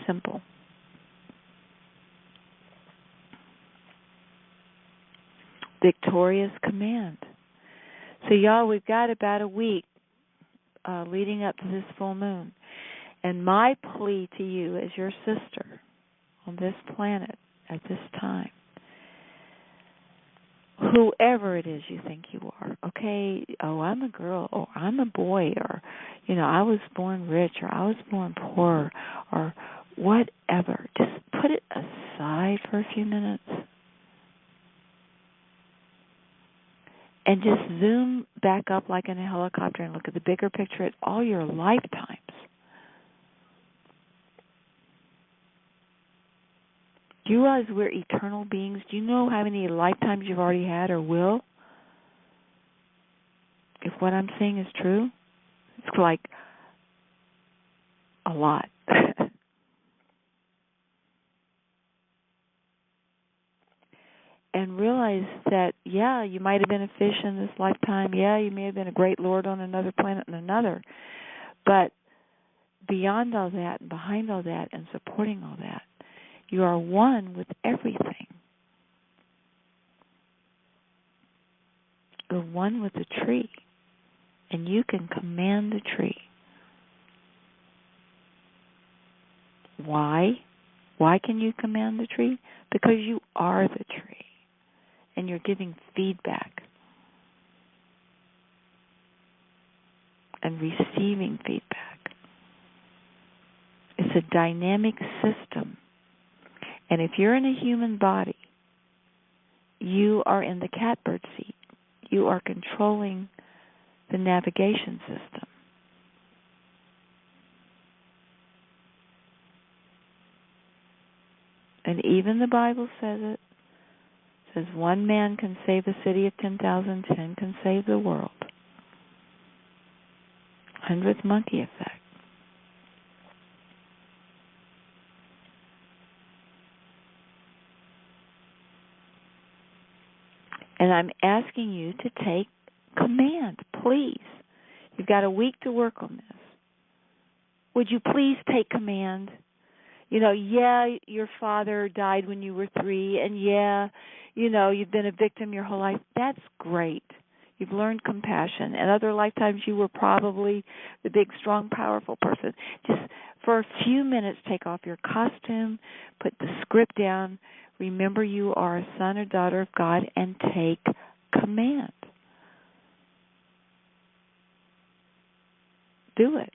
Simple. Victorious command. So y'all, we've got about a week leading up to this full moon. And my plea to you as your sister on this planet at this time, whoever it is you think you are, okay, oh, I'm a girl, or I'm a boy, or, I was born rich, or I was born poor, or whatever. Just put it aside for a few minutes and just zoom back up like in a helicopter and look at the bigger picture at all your lifetimes. Do you realize we're eternal beings? Do you know how many lifetimes you've already had or will? If what I'm saying is true, it's like a lot. and realize that, yeah, you might have been a fish in this lifetime. Yeah, you may have been a great lord on another planet and another. But beyond all that, and behind all that, and supporting all that, you are one with everything. You're one with the tree, and you can command the tree. Why? Why can you command the tree? Because you are the tree, and you're giving feedback and receiving feedback. It's a dynamic system. And if you're in a human body, you are in the catbird seat. You are controlling the navigation system. And even the Bible says it. It says one man can save a city of 10,000, 10 can save the world. 100th monkey effect. And I'm asking you to take command, please. You've got a week to work on this. Would you please take command? You know, yeah, your father died when you were 3, and yeah, you know, you've been a victim your whole life. That's great. You've learned compassion. In other lifetimes, you were probably the big, strong, powerful person. Just for a few minutes, take off your costume, put the script down, remember you are a son or daughter of God, and take command. Do it.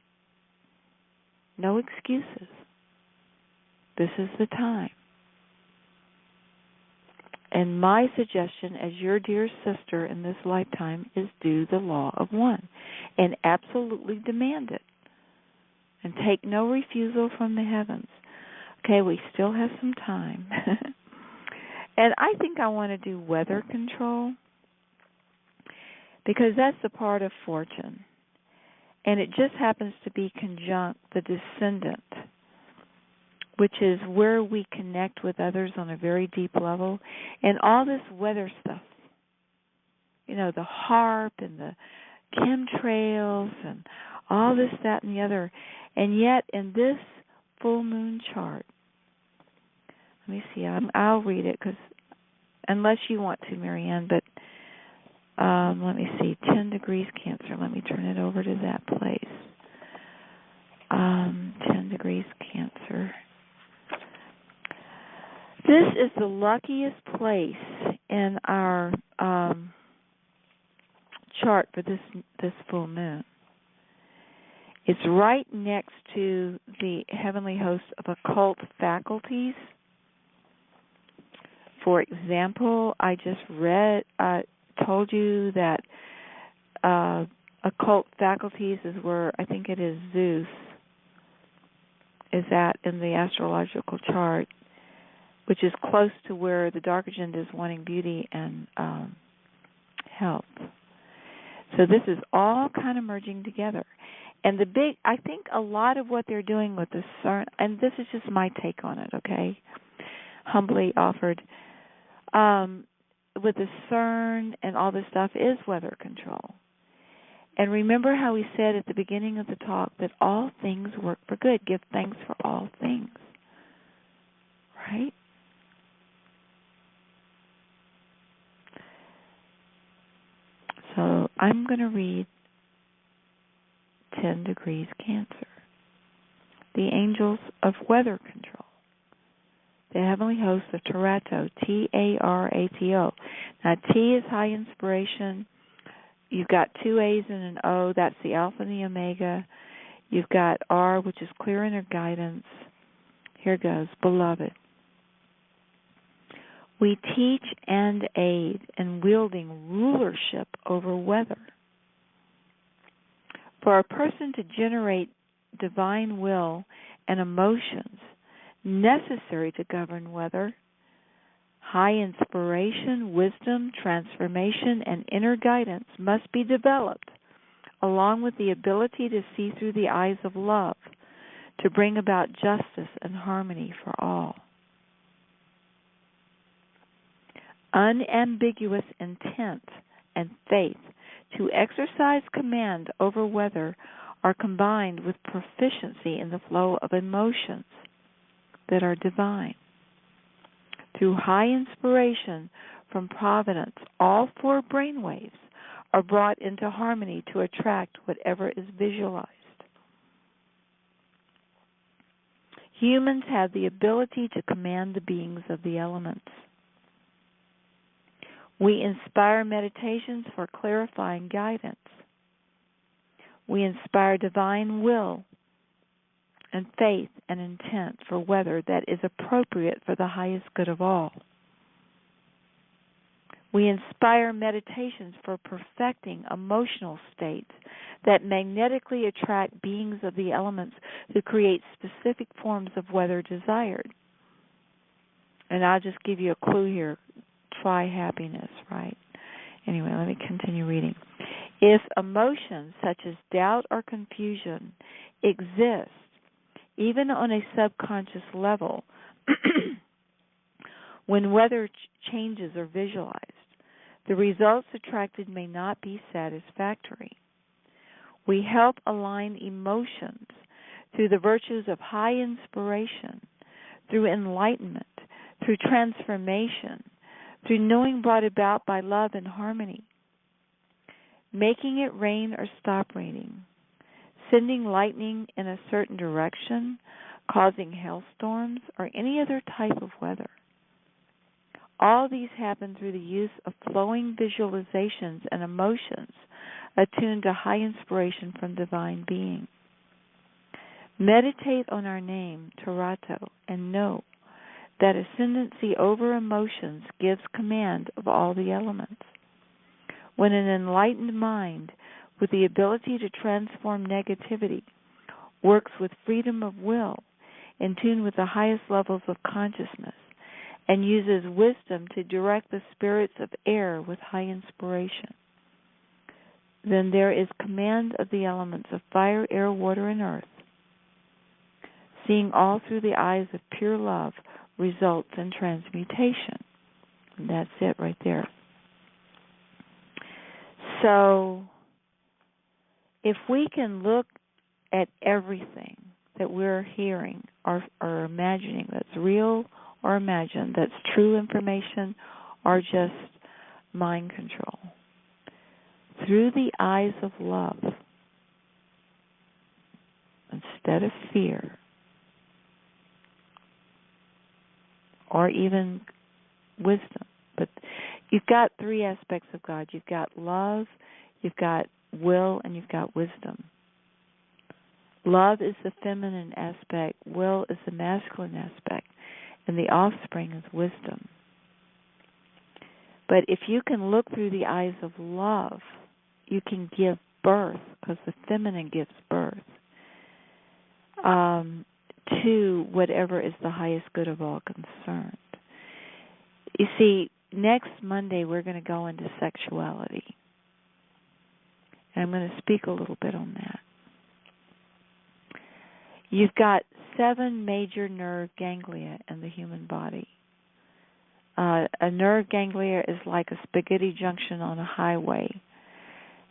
No excuses. This is the time. And my suggestion as your dear sister in this lifetime is do the law of one and absolutely demand it. And take no refusal from the heavens. Okay, we still have some time. And I think I want to do weather control because that's the part of fortune. And it just happens to be conjunct the descendant, which is where we connect with others on a very deep level. And all this weather stuff, you know, the HAARP and the chemtrails and all this, that, and the other. And yet in this full moon chart, let me see, I'll read it because unless you want to, Marianne, but let me see, 10 degrees Cancer. Let me turn it over to that place. 10 degrees Cancer. This is the luckiest place in our chart for this full moon. It's right next to the heavenly host of occult faculties. For example, I just told you that occult faculties is where I think it is Zeus is at in the astrological chart, which is close to where the dark agenda is wanting beauty and health. So this is all kind of merging together. And I think a lot of what they're doing with the CERN, and this is just my take on it, okay, humbly offered, with the CERN and all this stuff is weather control. And remember how we said at the beginning of the talk that all things work for good. Give thanks for all things. Right? So I'm going to read 10 degrees Cancer. The angels of weather control. The heavenly host of Tarato, T-A-R-A-T-O. Now, T is high inspiration. You've got 2 A's and an O. That's the Alpha and the Omega. You've got R, which is clear inner guidance. Here goes. Beloved, we teach and aid in wielding rulership over weather. For a person to generate divine will and emotions necessary to govern weather, high inspiration, wisdom, transformation, and inner guidance must be developed, along with the ability to see through the eyes of love, to bring about justice and harmony for all. unambiguous intent, and faith to exercise command over weather are combined with proficiency in the flow of emotions that are divine. Through high inspiration from providence, all four brainwaves are brought into harmony to attract whatever is visualized. Humans have the ability to command the beings of the elements. We inspire meditations for clarifying guidance. We inspire divine will and faith and intent for weather that is appropriate for the highest good of all. We inspire meditations for perfecting emotional states that magnetically attract beings of the elements who create specific forms of weather desired. And I'll just give you a clue here. Try happiness, right? Anyway, let me continue reading. If emotions such as doubt or confusion exist, even on a subconscious level, when weather changes are visualized, the results attracted may not be satisfactory. We help align emotions through the virtues of high inspiration, through enlightenment, through transformation, through knowing brought about by love and harmony, making it rain or stop raining, sending lightning in a certain direction, causing hailstorms, or any other type of weather. All these happen through the use of flowing visualizations and emotions attuned to high inspiration from divine being. Meditate on our name, Tarato, and know that ascendancy over emotions gives command of all the elements. When an enlightened mind with the ability to transform negativity works with freedom of will, in tune with the highest levels of consciousness, and uses wisdom to direct the spirits of air with high inspiration, then there is command of the elements of fire, air, water, and earth. Seeing all through the eyes of pure love results in transmutation. And that's it right there. So, if we can look at everything that we're hearing or imagining that's real or imagined, that's true information or just mind control, through the eyes of love instead of fear or even wisdom. But you've got three aspects of God. You've got love, you've got will, and you've got wisdom. Love is the feminine aspect, will is the masculine aspect, and the offspring is wisdom. But if you can look through the eyes of love, you can give birth, because the feminine gives birth, to whatever is the highest good of all concerned. You see, next Monday we're going to go into sexuality. And I'm going to speak a little bit on that. You've got 7 major nerve ganglia in the human body. A nerve ganglia is like a spaghetti junction on a highway.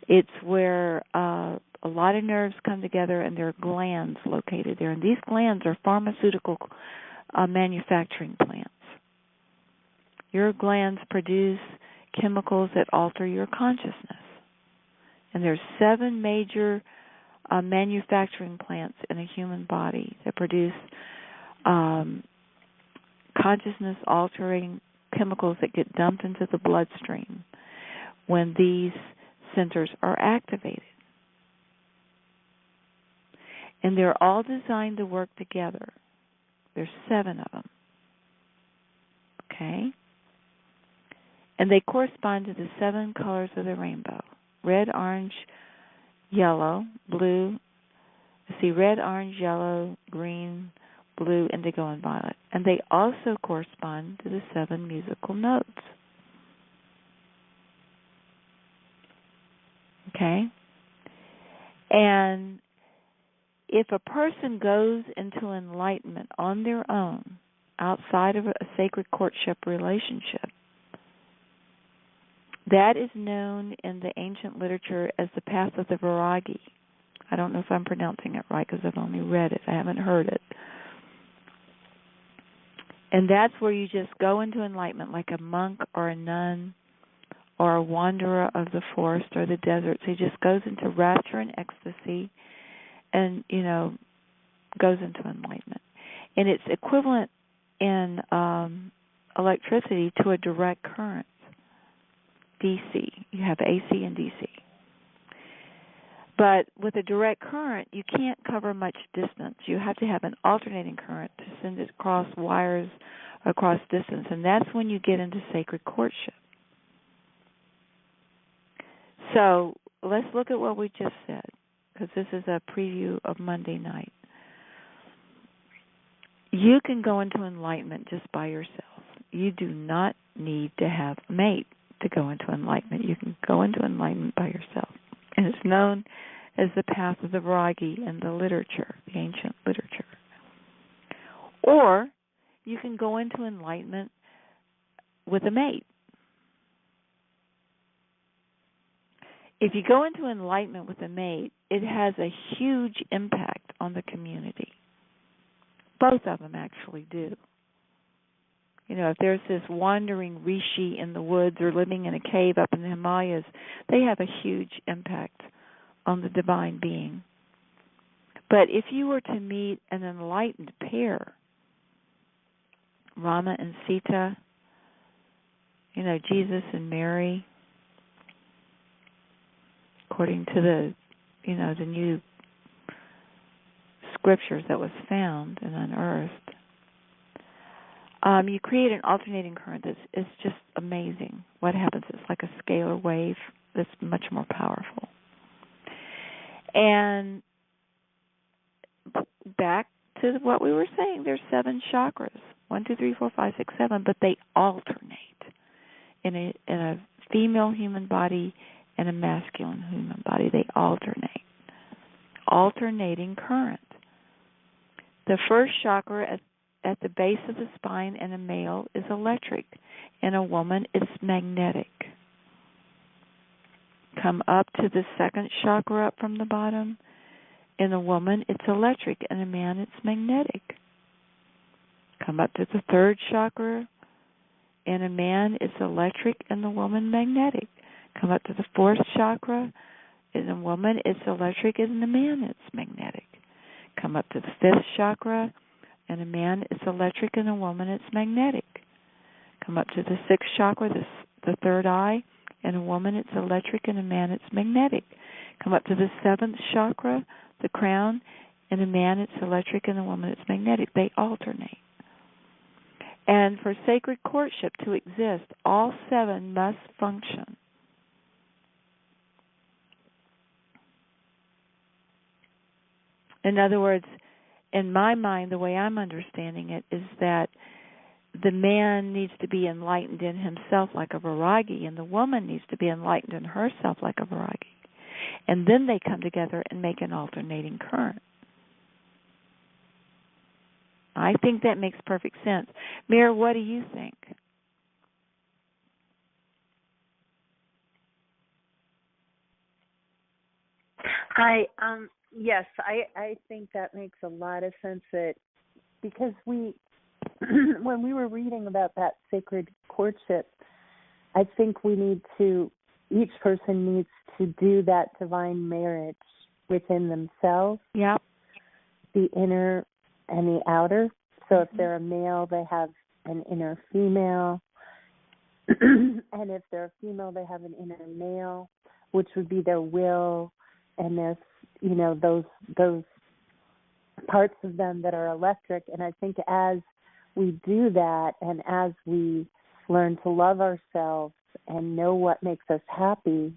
It's where a lot of nerves come together, and there are glands located there. And these glands are pharmaceutical manufacturing plants. Your glands produce chemicals that alter your consciousness. And there's 7 major manufacturing plants in a human body that produce consciousness-altering chemicals that get dumped into the bloodstream when these centers are activated. And they're all designed to work together. There's 7 of them. Okay? And they correspond to the 7 colors of the rainbow. Red, orange, yellow, blue. Red, orange, yellow, green, blue, indigo, and violet. And they also correspond to the 7 musical notes. Okay? And if a person goes into enlightenment on their own, outside of a sacred courtship relationship, That is known in the ancient literature as the path of the Viragi. I don't know if I'm pronouncing it right because I've only read it. I haven't heard it. And that's where you just go into enlightenment like a monk or a nun or a wanderer of the forest or the desert. So he just goes into rapture and ecstasy and, goes into enlightenment. And it's equivalent in electricity to a direct current, DC. You have AC and DC. But with a direct current, you can't cover much distance. You have to have an alternating current to send it across wires, across distance. And that's when you get into sacred courtship. So let's look at what we just said, because this is a preview of Monday night. You can go into enlightenment just by yourself. You do not need to have a mate to go into enlightenment. You can go into enlightenment by yourself. And it's known as the path of the Viragi in the literature, the ancient literature. Or you can go into enlightenment with a mate. If you go into enlightenment with a mate, it has a huge impact on the community. Both of them actually do. If there's this wandering rishi in the woods or living in a cave up in the Himalayas, they have a huge impact on the divine being. But if you were to meet an enlightened pair, Rama and Sita, Jesus and Mary, according to the new scriptures that was found and unearthed, you create an alternating current that's just amazing. What happens? It's like a scalar wave that's much more powerful. And back to what we were saying, there's 7 chakras, 1, 2, 3, 4, 5, 6, 7, but they alternate in a female human body and a masculine human body. They alternate. Alternating current. The first chakra at the base of the spine in a male is electric. In a woman, it's magnetic. Come up to the second chakra up from the bottom. In a woman, it's electric. In a man, it's magnetic. Come up to the third chakra. In a man, it's electric. In the woman, magnetic. Come up to the fourth chakra. In a woman, it's electric. In the man, it's magnetic. Come up to the fifth chakra. In a man, it's electric. In a woman, it's magnetic. Come up to the sixth chakra, the third eye. In a woman, it's electric. In a man, it's magnetic. Come up to the seventh chakra, the crown. In a man, it's electric. In a woman, it's magnetic. They alternate. And for sacred courtship to exist, all 7 must function. In other words, in my mind, the way I'm understanding it is that the man needs to be enlightened in himself like a Viragi, and the woman needs to be enlightened in herself like a Viragi. And then they come together and make an alternating current. I think that makes perfect sense. Mira, what do you think? Yes, I think that makes a lot of sense, that because when we were reading about that sacred courtship, I think each person needs to do that divine marriage within themselves. Yep. The inner and the outer. So if they're a male, they have an inner female. And if they're a female, they have an inner male, which would be their will and their, those parts of them that are electric. And I think as we do that, and as we learn to love ourselves and know what makes us happy,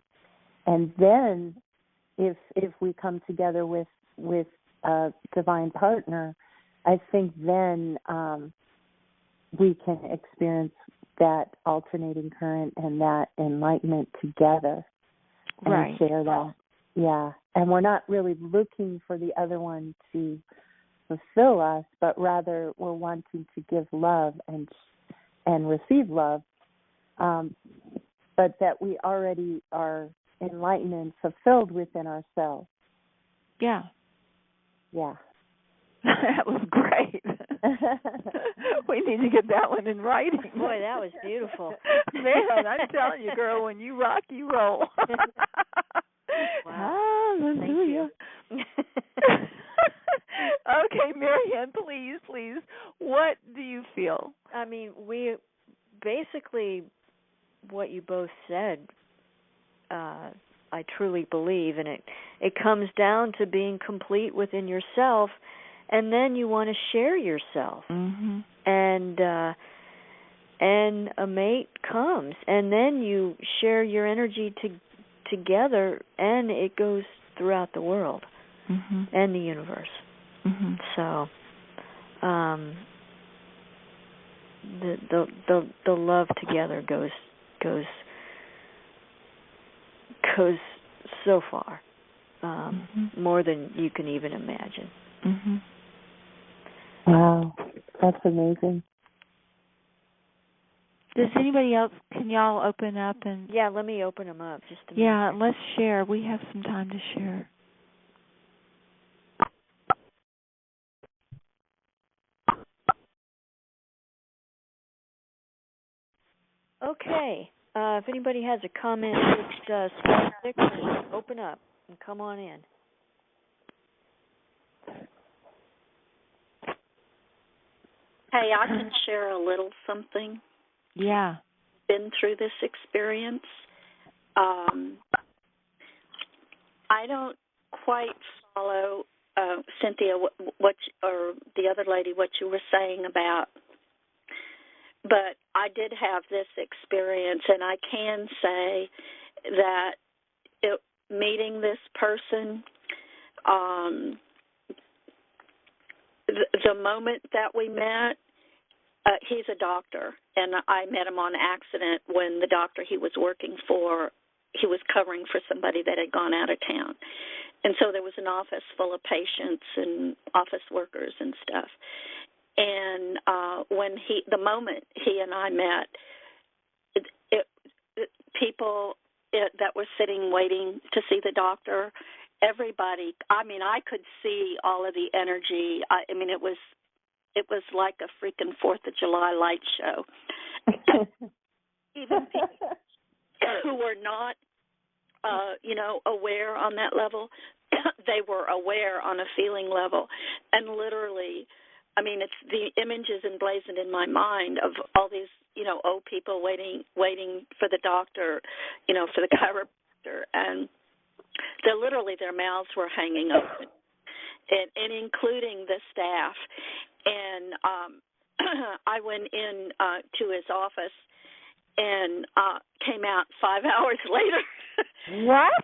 and then if we come together with a divine partner, I think then we can experience that alternating current and that enlightenment together and right. Share that. Yeah, and we're not really looking for the other one to fulfill us, but rather we're wanting to give love and receive love. but that we already are enlightened and fulfilled within ourselves. Yeah. Yeah. That was great. We need to get that one in writing. Boy, that was beautiful. Man, I'm telling you, girl, when you rock, you roll. Wow. Hallelujah. Okay, Marianne, please, what do you feel? I mean, we basically, what you both said, I truly believe, and it comes down to being complete within yourself, and then you want to share yourself, mm-hmm. and a mate comes, and then you share your energy together, and it goes throughout the world mm-hmm. and the universe. Mm-hmm. So, the love together goes so far, mm-hmm. more than you can even imagine. Mm-hmm. Wow, that's amazing. Does anybody else? Can y'all open up and? Yeah, let me open them up just a minute. Yeah, let's share. We have some time to share. Okay. If anybody has a comment, just star 6 and open up and come on in. Hey, I can share a little something. Yeah. Been through this experience. I don't quite follow, Cynthia, or the other lady, what you were saying about, but I did have this experience, and I can say that meeting this person, the moment that we met, he's a doctor, and I met him on accident when the doctor he was working for, he was covering for somebody that had gone out of town. And so there was an office full of patients and office workers and stuff. And the moment he and I met, people that were sitting waiting to see the doctor, everybody, I mean, I could see all of the energy. I mean, it was like a freaking 4th of July light show. Even people who were not, aware on that level, they were aware on a feeling level. And literally, I mean, it's the images emblazoned in my mind of all these, old people waiting for the doctor, for the chiropractor. And their mouths were hanging open, and including the staff. And I went in to his office and came out 5 hours later. What?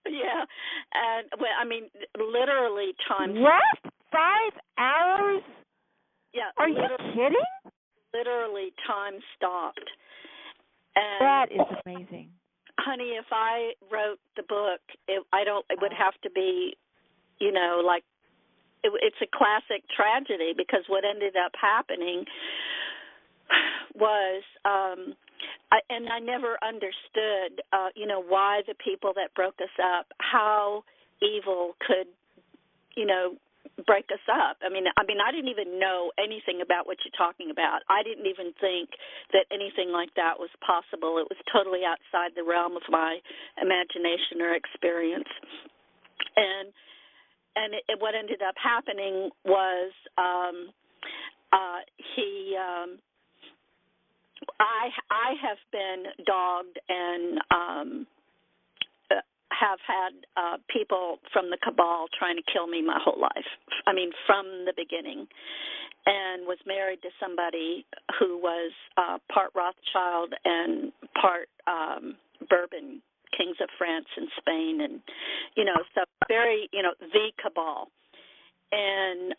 Yeah. And, literally time. What? 5 hours? Yeah. Are you kidding? Literally time stopped. And that is amazing. Honey, if I wrote the book, it would have to be, it's a classic tragedy, because what ended up happening was, I never understood, why the people that broke us up, how evil could, break us up. I mean, I didn't even know anything about what you're talking about. I didn't even think that anything like that was possible. It was totally outside the realm of my imagination or experience. And what ended up happening was I have been dogged and have had people from the cabal trying to kill me my whole life. I mean, from the beginning. And was married to somebody who was part Rothschild and part Bourbon, kings of France and Spain, and, so very, the cabal. And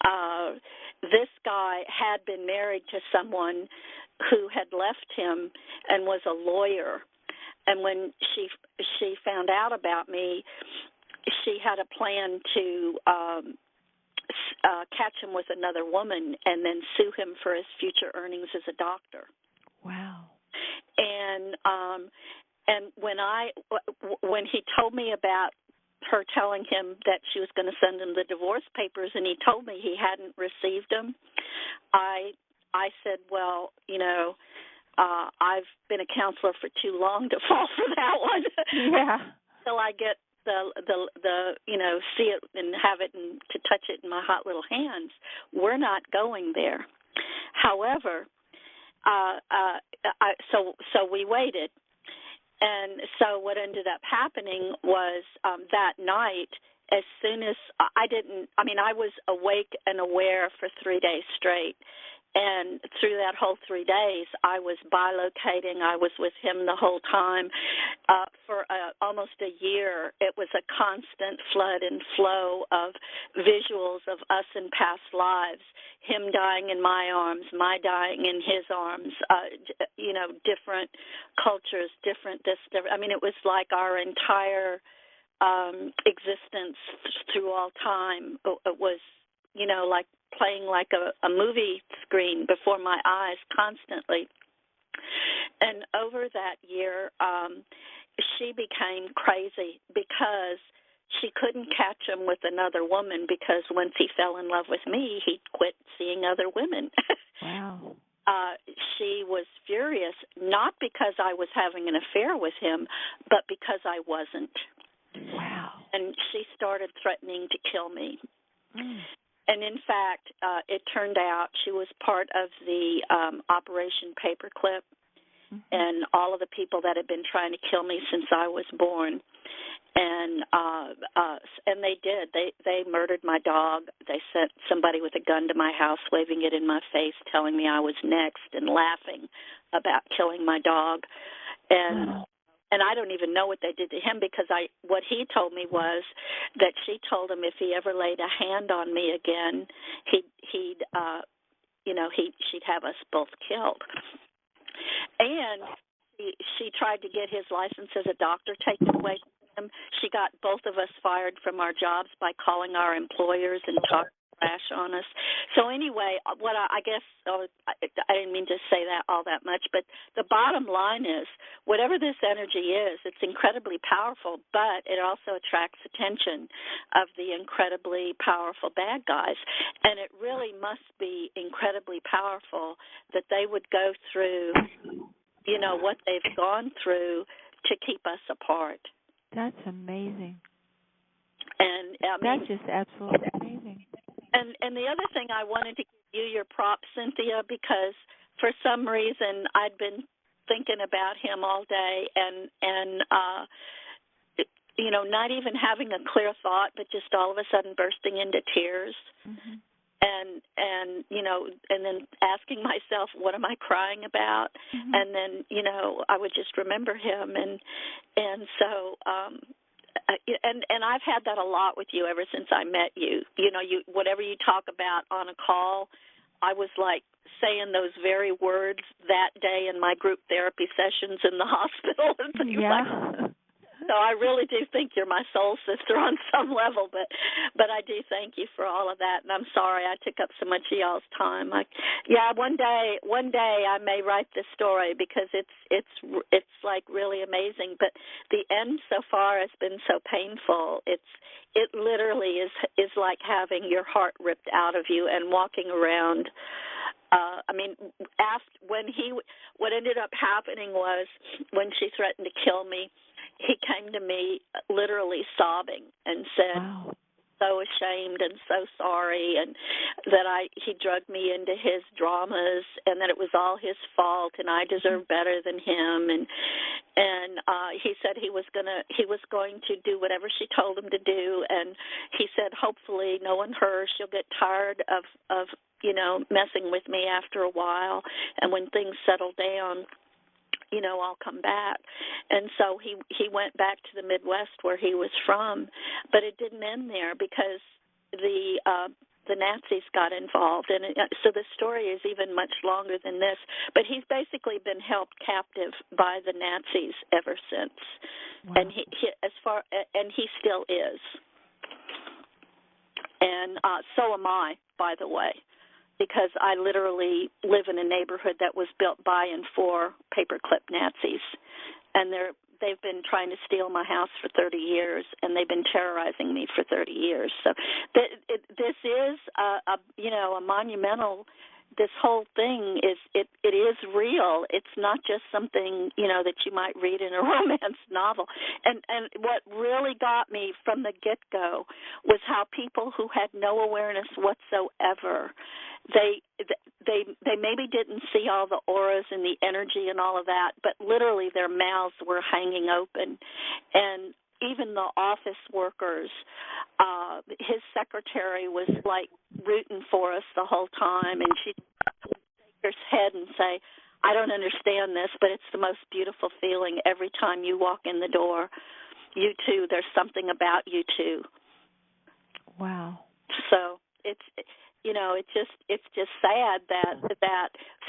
this guy had been married to someone who had left him and was a lawyer. And when she found out about me, she had a plan to catch him with another woman and then sue him for his future earnings as a doctor. Wow. And And when he told me about her telling him that she was going to send him the divorce papers, and he told me he hadn't received them, I said, well, I've been a counselor for too long to fall for that one. Yeah. Till I get the see it and have it and to touch it in my hot little hands. We're not going there. However, so we waited. And so what ended up happening was that night, as soon as I was awake and aware for 3 days straight. And through that whole 3 days, I was bilocating. I was with him the whole time. For almost a year, it was a constant flood and flow of visuals of us in past lives, him dying in my arms, my dying in his arms, different cultures, different this, different. I mean, it was like our entire existence through all time. It was, like playing like a movie screen before my eyes constantly. And over that year, she became crazy because she couldn't catch him with another woman, because once he fell in love with me, he quit seeing other women. Wow. She was furious, not because I was having an affair with him, but because I wasn't. Wow. And she started threatening to kill me. Mm. And, in fact, it turned out she was part of the Operation Paperclip, and all of the people that had been trying to kill me since I was born. And they did. They murdered my dog. They sent somebody with a gun to my house, waving it in my face, telling me I was next, and laughing about killing my dog. And I don't even know what they did to him, because what he told me was that she told him if he ever laid a hand on me again, she'd have us both killed. And she tried to get his license as a doctor taken away from him. She got both of us fired from our jobs by calling our employers and talking trash on us. So anyway, what I guess I didn't mean to say that all that much, but the bottom line is, whatever this energy is, it's incredibly powerful, but it also attracts attention of the incredibly powerful bad guys. And it really must be incredibly powerful that they would go through, what they've gone through to keep us apart. That's amazing. And that's just absolutely amazing. And the other thing, I wanted to give you your props, Cynthia, because for some reason I'd been thinking about him all day, and not even having a clear thought, but just all of a sudden bursting into tears. Mm-hmm. And then asking myself, what am I crying about? Mm-hmm. And then, I would just remember him. And so, and I've had that a lot with you ever since I met you. Whatever you talk about on a call, I was like saying those very words that day in my group therapy sessions in the hospital and things like that. So I really do think you're my soul sister on some level, but I do thank you for all of that, and I'm sorry I took up so much of y'all's time. One day I may write this story, because it's like really amazing. But the end so far has been so painful. It literally is like having your heart ripped out of you and walking around. What ended up happening was, when she threatened to kill me, he came to me literally sobbing and said, wow, so ashamed and so sorry, and that he drugged me into his dramas, and that it was all his fault, and I deserved better than him, and he said he was going to do whatever she told him to do, and he said, hopefully, knowing her, she'll get tired of messing with me after a while, and when things settle down, I'll come back. And so he went back to the Midwest where he was from, but it didn't end there, because the Nazis got involved, and so the story is even much longer than this. But he's basically been held captive by the Nazis ever since, wow. And he still is, and so am I, by the way. Because I literally live in a neighborhood that was built by and for paperclip Nazis. and they've been trying to steal my house for 30 years, and they've been terrorizing me for 30 years. So this is a monumental. This whole thing is it is real. It's not just something that you might read in a romance novel. And what really got me from the get-go was how people who had no awareness whatsoever, they maybe didn't see all the auras and the energy and all of that, but literally their mouths were hanging open. And even the office workers, his secretary was like rooting for us the whole time, and she'd shake her head and say, I don't understand this, but it's the most beautiful feeling every time you walk in the door. You too, there's something about you too. Wow. So it's just sad that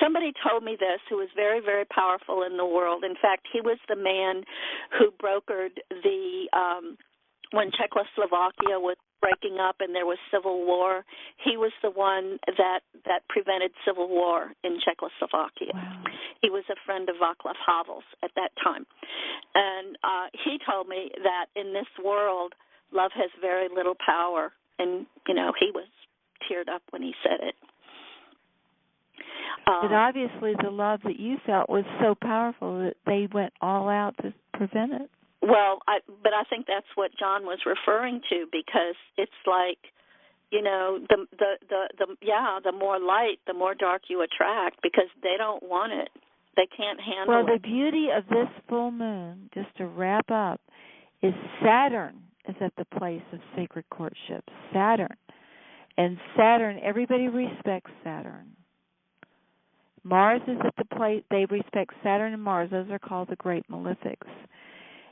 somebody told me this who was very, very powerful in the world. In fact, he was the man who brokered the when Czechoslovakia was breaking up and there was civil war. He was the one that prevented civil war in Czechoslovakia. Wow. He was a friend of Václav Havel's at that time. And he told me that in this world, love has very little power. And, he was teared up when he said it. But obviously the love that you felt was so powerful that they went all out to prevent it. Well, but I think that's what John was referring to, because it's like, the more light, the more dark you attract, because they don't want it. They can't handle it. Well, the beauty of this full moon, just to wrap up, is Saturn is at the place of sacred courtship. Saturn. And Saturn, everybody respects Saturn. Mars is at the place, they respect Saturn and Mars. Those are called the great malefics.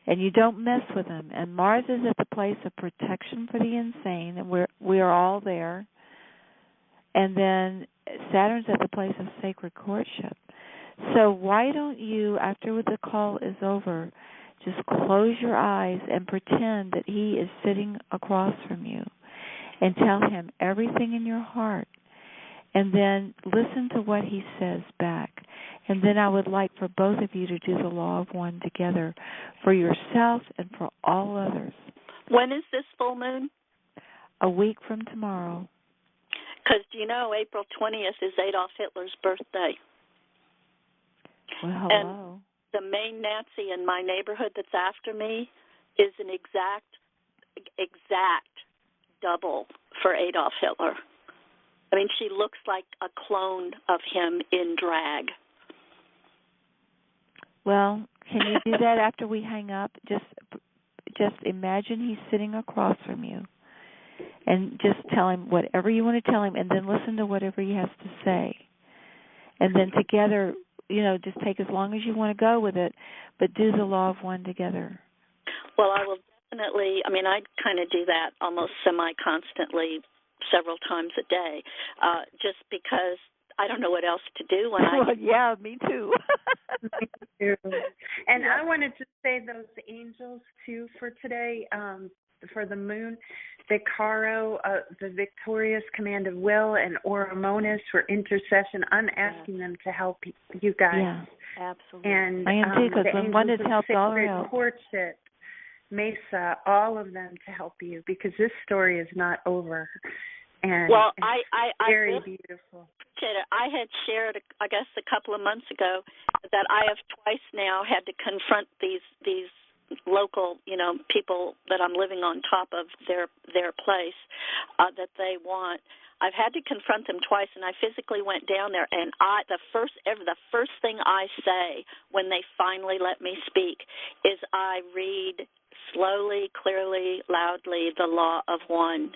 And you don't mess with them. And Mars is at the place of protection for the insane, and we are all there. And then Saturn's at the place of sacred courtship. So why don't you, after the call is over, just close your eyes and pretend that he is sitting across from you, and tell him everything in your heart, and then listen to what he says back. And then I would like for both of you to do the law of one together for yourself and for all others. When is this full moon? A week from tomorrow. Because, April 20th is Adolf Hitler's birthday. Well, hello. And the main Nazi in my neighborhood that's after me is an exact double for Adolf Hitler. I mean, she looks like a clone of him in drag. Well, can you do that after we hang up? Just imagine he's sitting across from you, and just tell him whatever you want to tell him, and then listen to whatever he has to say. And then together, just take as long as you want to go with it, but do the law of one together. Well, I will definitely, I kind of do that almost semi-constantly, several times a day, just because I don't know what else to do when I... Well, yeah, me too. Me too. And I wanted to say those angels, too, for today, for the moon, Vicaro, the victorious command of will, and Oromonis for intercession. I'm asking them to help you guys. Yeah, absolutely. And I am too, because when one has helped, all are helped. Courtship, Mesa, all of them to help you, because this story is not over. And well, it's very beautiful. I had shared, I guess, a couple of months ago that I have twice now had to confront these local, people that I'm living on top of their place that they want. I've had to confront them twice, and I physically went down there, and the first thing I say when they finally let me speak is I read slowly, clearly, loudly the law of one.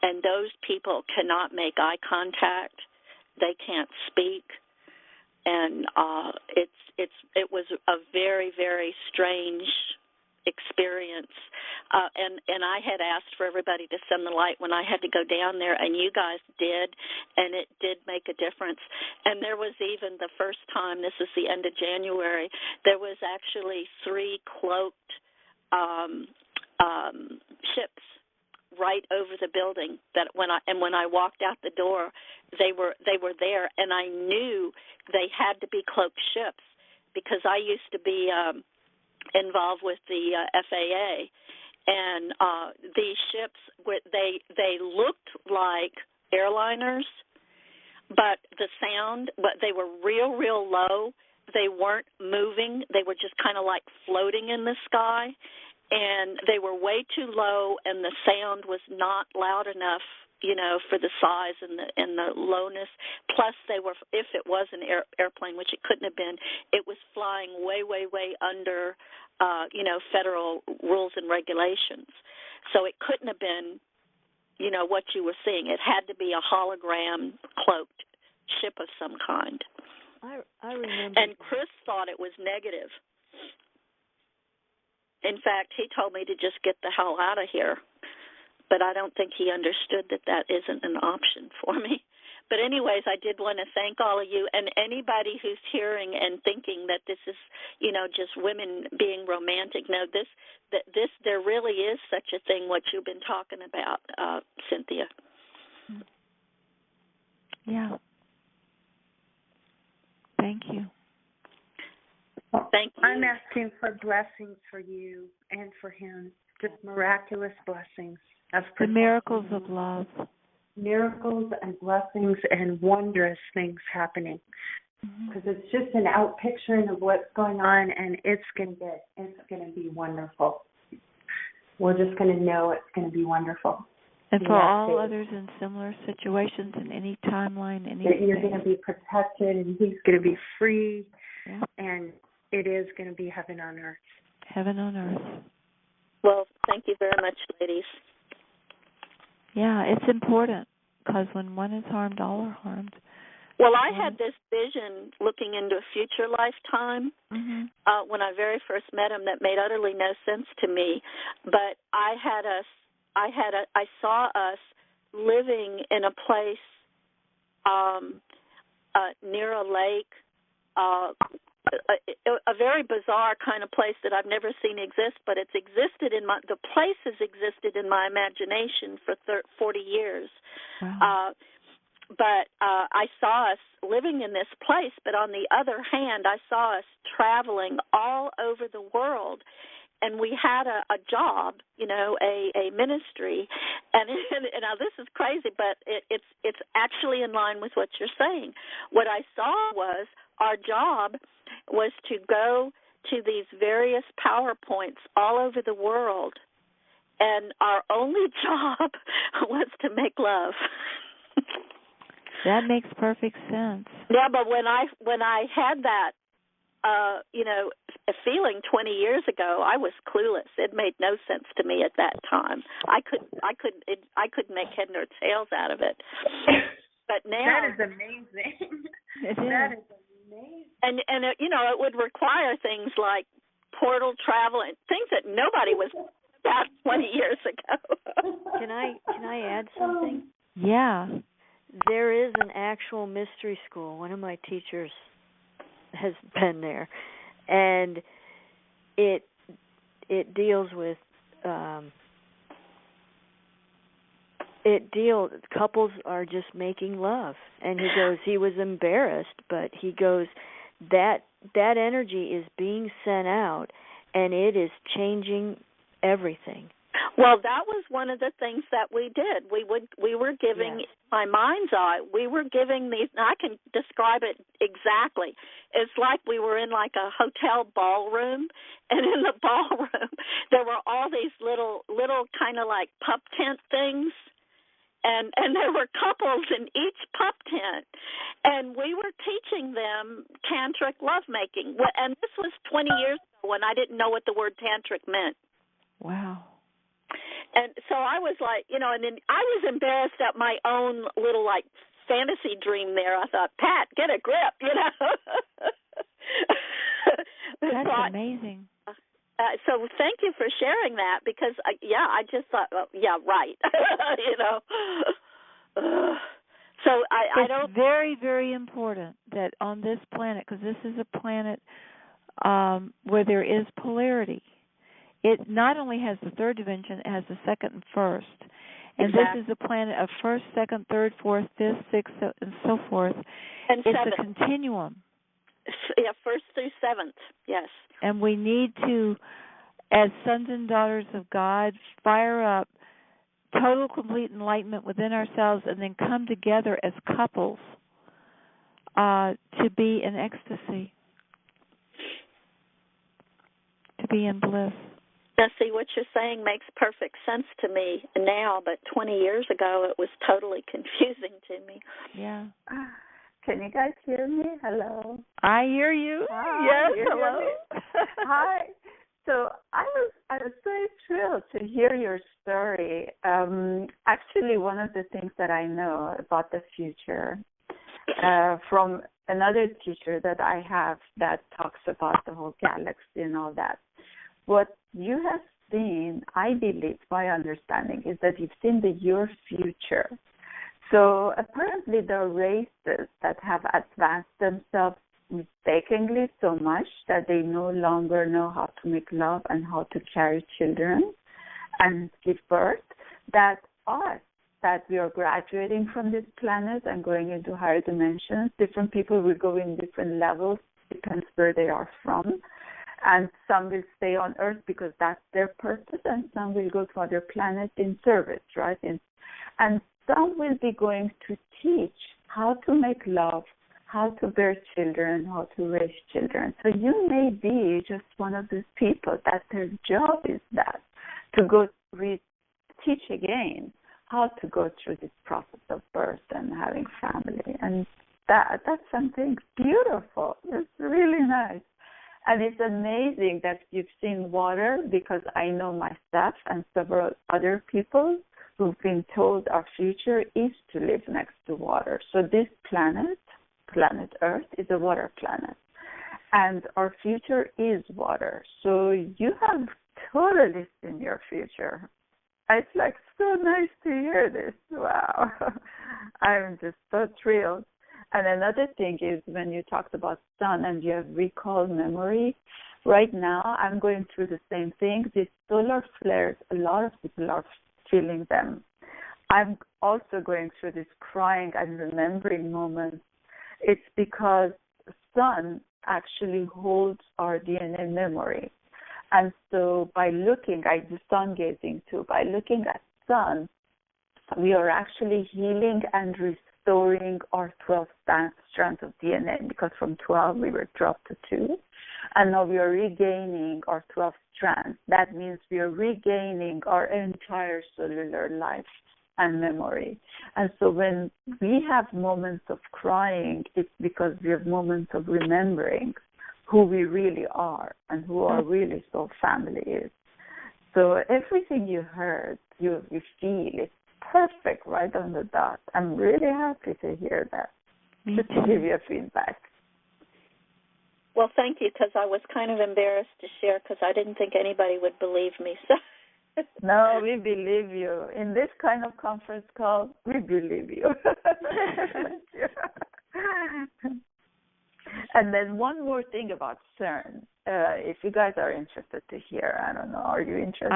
And those people cannot make eye contact. They can't speak. And it was a very, very strange experience. And I had asked for everybody to send the light when I had to go down there, and you guys did, and it did make a difference. And there was even the first time, this is the end of January, there was actually 3 cloaked ships right over the building that when I walked out the door, they were there, and I knew they had to be cloaked ships because I used to be involved with the FAA, and these ships they looked like airliners, but they were real low. They weren't moving. They were just kind of like floating in the sky, and they were way too low, and the sound was not loud enough, for the size and the lowness. Plus, if it was an airplane, which it couldn't have been, it was flying way under, federal rules and regulations. So it couldn't have been, what you were seeing. It had to be a hologram cloaked ship of some kind. I remember. And Chris thought it was negative. In fact, he told me to just get the hell out of here. But I don't think he understood that isn't an option for me. But anyways, I did want to thank all of you and anybody who's hearing and thinking that this is, just women being romantic. No, there really is such a thing, what you've been talking about, Cynthia. Yeah. Thank you. Thank you. I'm asking for blessings for you and for him, just miraculous blessings. The miracles of love. Miracles and blessings and wondrous things happening. Because it's just an outpicturing of what's going on, and it's going to be wonderful. We're just going to know it's going to be wonderful. And for all others in similar situations in any timeline, anything. You're going to be protected, and he's going to be free, and it is going to be heaven on earth. Heaven on earth. Well, thank you very much, ladies. Yeah, it's important, because when one is harmed, all are harmed. Well, I had this vision looking into a future lifetime when I very first met him that made utterly no sense to me. But I saw us living in a place near a lake, a very bizarre kind of place that I've never seen exist, but the place has existed in my imagination for 40 years. Wow. But I saw us living in this place, but on the other hand, I saw us traveling all over the world, and we had a job, a ministry, and now this is crazy, but it's actually in line with what you're saying. What I saw was our job was to go to these various PowerPoints all over the world, and our only job was to make love. That makes perfect sense. Yeah, but when I had that, a feeling 20 years ago, I was clueless. It made no sense to me at that time. I couldn't make head nor tails out of it. But now that is amazing. That is amazing. And it would require things like portal travel and things that nobody was about 20 years ago. Can I add something? Yeah. There is an actual mystery school. One of my teachers has been there, and it deals with couples are just making love, and he was embarrassed, but he goes that energy is being sent out, and it is changing everything. Well, that was one of the things that we did. We were giving, my mind's eye, we were giving these, I can describe it exactly. It's like we were in like a hotel ballroom, and in the ballroom there were all these little kind of like pup tent things, and there were couples in each pup tent, and we were teaching them tantric lovemaking. And this was 20 years ago when I didn't know what the word tantric meant. Wow. And so I was like, and then I was embarrassed at my own little, like, fantasy dream there. I thought, Pat, get a grip, That's amazing. So thank you for sharing that because, I just thought, right, So I don't. It's very, very important that on this planet, because this is a planet where there is polarity. It not only has the third dimension, it has the second and first. And Exactly. This is a planet of first, second, third, fourth, fifth, sixth, and so forth. And it's seven. a continuum. Yeah, 1st through 7th, yes. And we need to, as sons and daughters of God, fire up total, complete enlightenment within ourselves and then come together as couples to be in ecstasy, to be in bliss. Now, see, what you're saying makes perfect sense to me now, but 20 years ago it was totally confusing to me. Yeah. Can you guys hear me? Hello. I hear you. Hi, Yes, hello. Hi. So I was so thrilled to hear your story. Actually, one of the things that I know about the future from another teacher that I have that talks about the whole galaxy and all that. What you have seen, I believe, my understanding is that you've seen your future. So apparently there are races that have advanced themselves mistakenly so much that they no longer know how to make love and how to carry children and give birth, that us, that we are graduating from this planet and going into higher dimensions. Different people will go in different levels, depends where they are from. And some will stay on Earth because that's their purpose, and some will go to other planets in service, right? And some will be going to teach how to make love, how to bear children, how to raise children. So you may be just one of those people that their job is that, to go teach again how to go through this process of birth and having family. And that's something beautiful. It's really nice. And it's amazing that you've seen water, because I know myself and several other people who've been told our future is to live next to water. So this planet Earth, is a water planet. And our future is water. So you have totally seen your future. It's like so nice to hear this. Wow. I'm just so thrilled. And another thing is when you talked about sun and you have recall memory, right now I'm going through the same thing. These solar flares, a lot of people are feeling them. I'm also going through this crying and remembering moments. It's because sun actually holds our DNA memory. And so by looking, I do sun gazing too, by looking at sun, we are actually healing and restoring our 12 strands of DNA, because from 12 we were dropped to 2, and now we are regaining our 12 strands. That means we are regaining our entire cellular life and memory. And so when we have moments of crying, it's because we have moments of remembering who we really are and who our really soul family is. So everything you heard, you feel, it's perfect, right on the dot. I'm really happy to hear that. Just to give you a feedback. Well, thank you, because I was kind of embarrassed to share because I didn't think anybody would believe me. So. No, we believe you. In this kind of conference call, we believe you. And then one more thing about CERN. If you guys are interested to hear, I don't know, are you interested?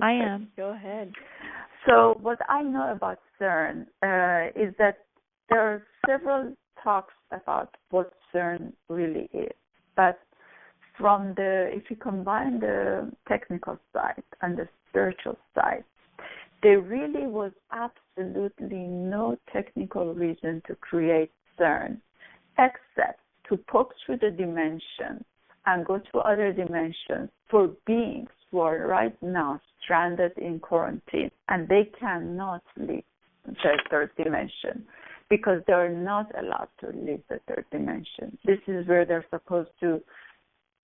I am. Go ahead. So what I know about CERN is that there are several talks about what CERN really is. But if you combine the technical side and the spiritual side, there really was absolutely no technical reason to create CERN except to poke through the dimensions and go to other dimensions for beings who are right now stranded in quarantine, and they cannot leave the third dimension because they are not allowed to leave the third dimension. This is where they're supposed to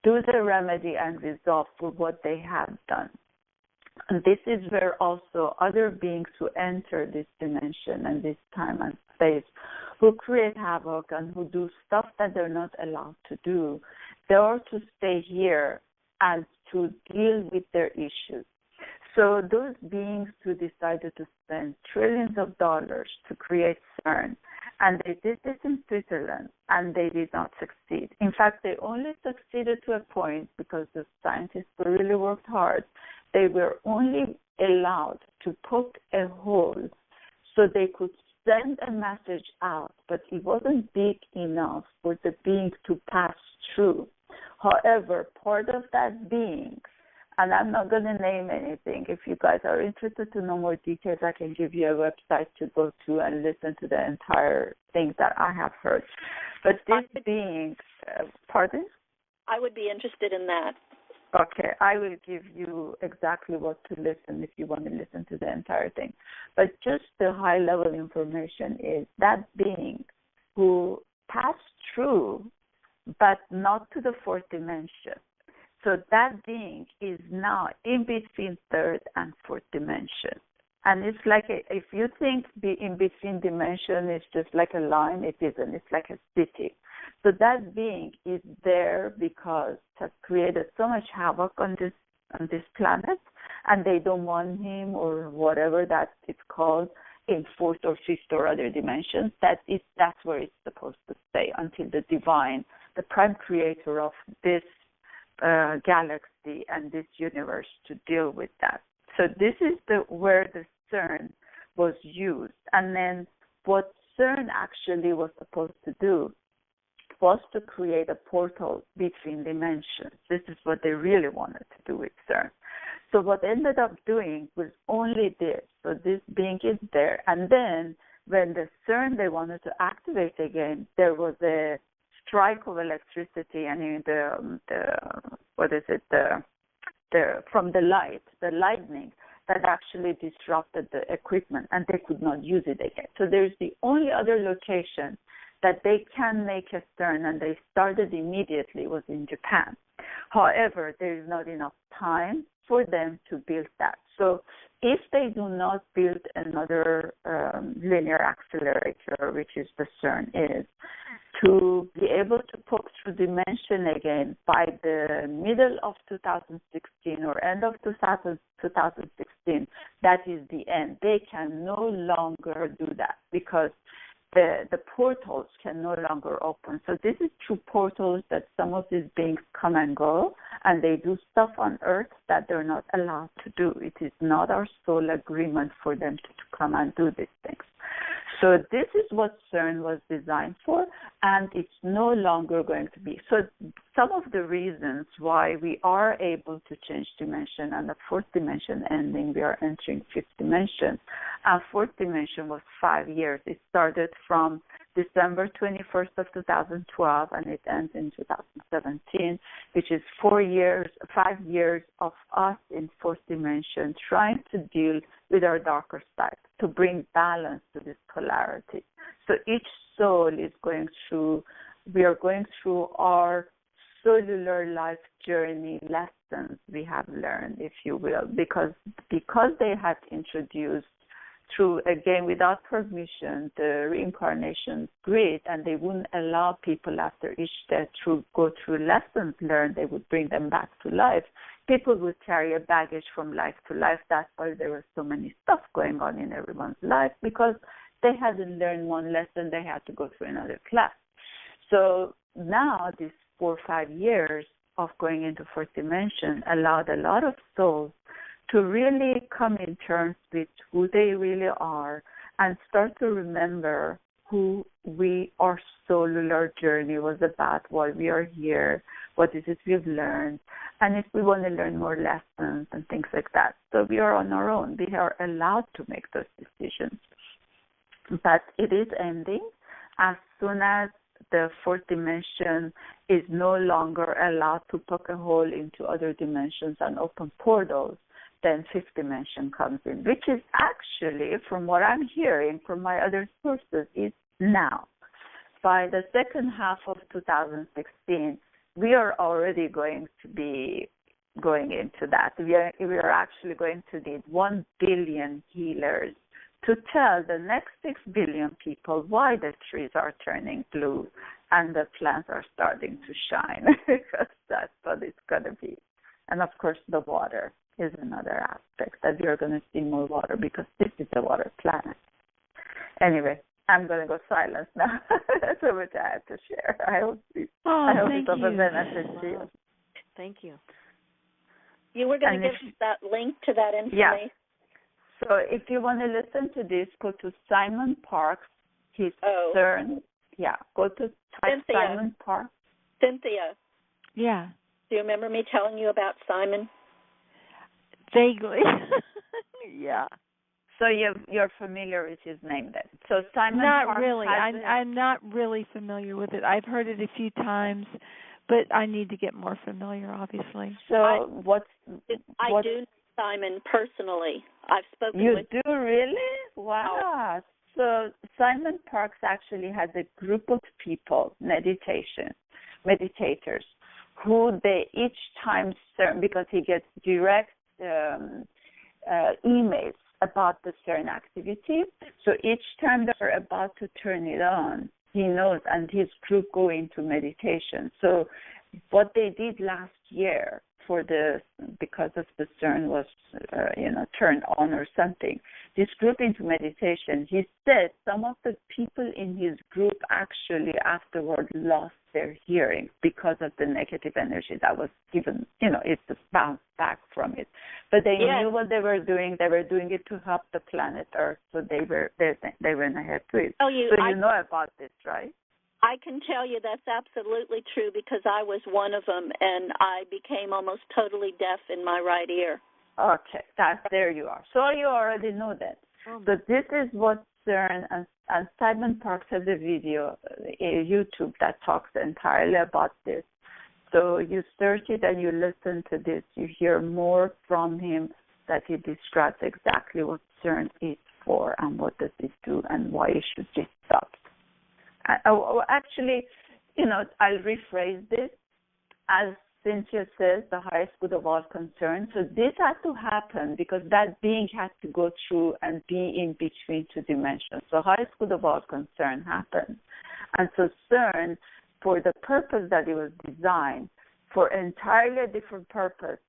do the remedy and resolve for what they have done. And this is where also other beings who enter this dimension and this time and space, who create havoc and who do stuff that they're not allowed to do, they are to stay here and to deal with their issues. So those beings who decided to spend trillions of dollars to create CERN, and they did this in Switzerland, and they did not succeed. In fact, they only succeeded to a point because the scientists really worked hard. They were only allowed to poke a hole so they could sent a message out, but it wasn't big enough for the being to pass through. However, part of that being, and I'm not going to name anything. If you guys are interested to know more details, I can give you a website to go to and listen to the entire thing that I have heard. But this being, pardon? I would be interested in that. Okay, I will give you exactly what to listen if you want to listen to the entire thing. But just the high-level information is that being who passed through, but not to the fourth dimension. So that being is now in between third and fourth dimension. And it's like, if you think the in between dimension is just like a line, it isn't. It's like a city. So that being is there because it has created so much havoc on this planet, and they don't want him or whatever that it's called in fourth or fifth or other dimensions. That's where it's supposed to stay until the divine, the prime creator of this galaxy and this universe, to deal with that. So this is where the CERN was used. And then what CERN actually was supposed to do was to create a portal between dimensions. This is what they really wanted to do with CERN. So what ended up doing was only this. So this being is there. And then when the CERN, they wanted to activate again, there was a strike of electricity, and from the lightning that actually disrupted the equipment, and they could not use it again. So there's the only other location that they can make a CERN, and they started immediately, was in Japan. However, there is not enough time for them to build that. So if they do not build another linear accelerator, which is the CERN is, to be able to poke through dimension again by the middle of 2016 or end of 2016, that is the end. They can no longer do that because the portals can no longer open. So this is through portals that some of these beings come and go, and they do stuff on Earth that they're not allowed to do. It is not our soul agreement for them to come and do these things. So this is what CERN was designed for, and it's no longer going to be. So some of the reasons why we are able to change dimension, and the fourth dimension ending, we are entering fifth dimension. Our fourth dimension was 5 years. It started from December 21st of 2012, and it ends in 2017, which is 5 years of us in fourth dimension trying to deal with our darker side, to bring balance to this polarity. So each soul is we are going through our cellular life journey lessons we have learned, if you will, because they had introduced through, again, without permission, the reincarnation grid, and they wouldn't allow people after each death to go through lessons learned, they would bring them back to life. People would carry a baggage from life to life. That's why there was so many stuff going on in everyone's life, because they hadn't learned one lesson, they had to go through another class. So now these 4 or 5 years of going into fourth dimension allowed a lot of souls to really come in terms with who they really are and start to remember who our cellular journey was about, why we are here, what is it we've learned, and if we want to learn more lessons and things like that. So we are on our own. We are allowed to make those decisions. But it is ending as soon as the fourth dimension is no longer allowed to poke a hole into other dimensions and open portals. Then fifth dimension comes in, which is actually, from what I'm hearing from my other sources, is now. By the second half of 2016, we are already going to be going into that. We are actually going to need 1 billion healers to tell the next 6 billion people why the trees are turning blue and the plants are starting to shine, because that's what it's going to be. And, of course, the water is another aspect, that we are going to see more water because this is a water planet. Anyway, I'm going to go silent now. That's so much I have to share. I hope it's of a benefit to you. Thank you. You were going to give us that link to that information? Yeah. So if you want to listen to this, go to Simon Parks, his CERN. Yeah, go to type Simon Parks. Cynthia. Yeah. Do you remember me telling you about Simon? Vaguely. Yeah. So you're familiar with his name then. So Simon Not Parks really. I'm not really familiar with it. I've heard it a few times, but I need to get more familiar, obviously. So I do know Simon personally. I've spoken with him. You do really? Wow. So Simon Parks actually has a group of people, meditators, who they each time CERN, because he gets direct emails about the CERN activity. So each time they're about to turn it on, he knows, and his group go into meditation. So what they did last year because of the CERN was turned on or something, this group into meditation, he said some of the people in his group actually afterward lost their hearing because of the negative energy that was given, it just bounced back from it. But they knew what they were doing. They were doing it to help the planet Earth, so they went ahead to it. You know about this, right? I can tell you that's absolutely true because I was one of them, and I became almost totally deaf in my right ear. Okay, there you are. So you already know that. So this is what CERN and Simon Parks has a video, YouTube that talks entirely about this. So you search it and you listen to this. You hear more from him that he describes exactly what CERN is for and what does it do and why it should be stopped. Actually, I'll rephrase this. As Cynthia says, the highest good of all concern. So this had to happen because that being had to go through and be in between two dimensions. So highest good of all concern happened. And so CERN, for the purpose that it was designed, for entirely different purpose,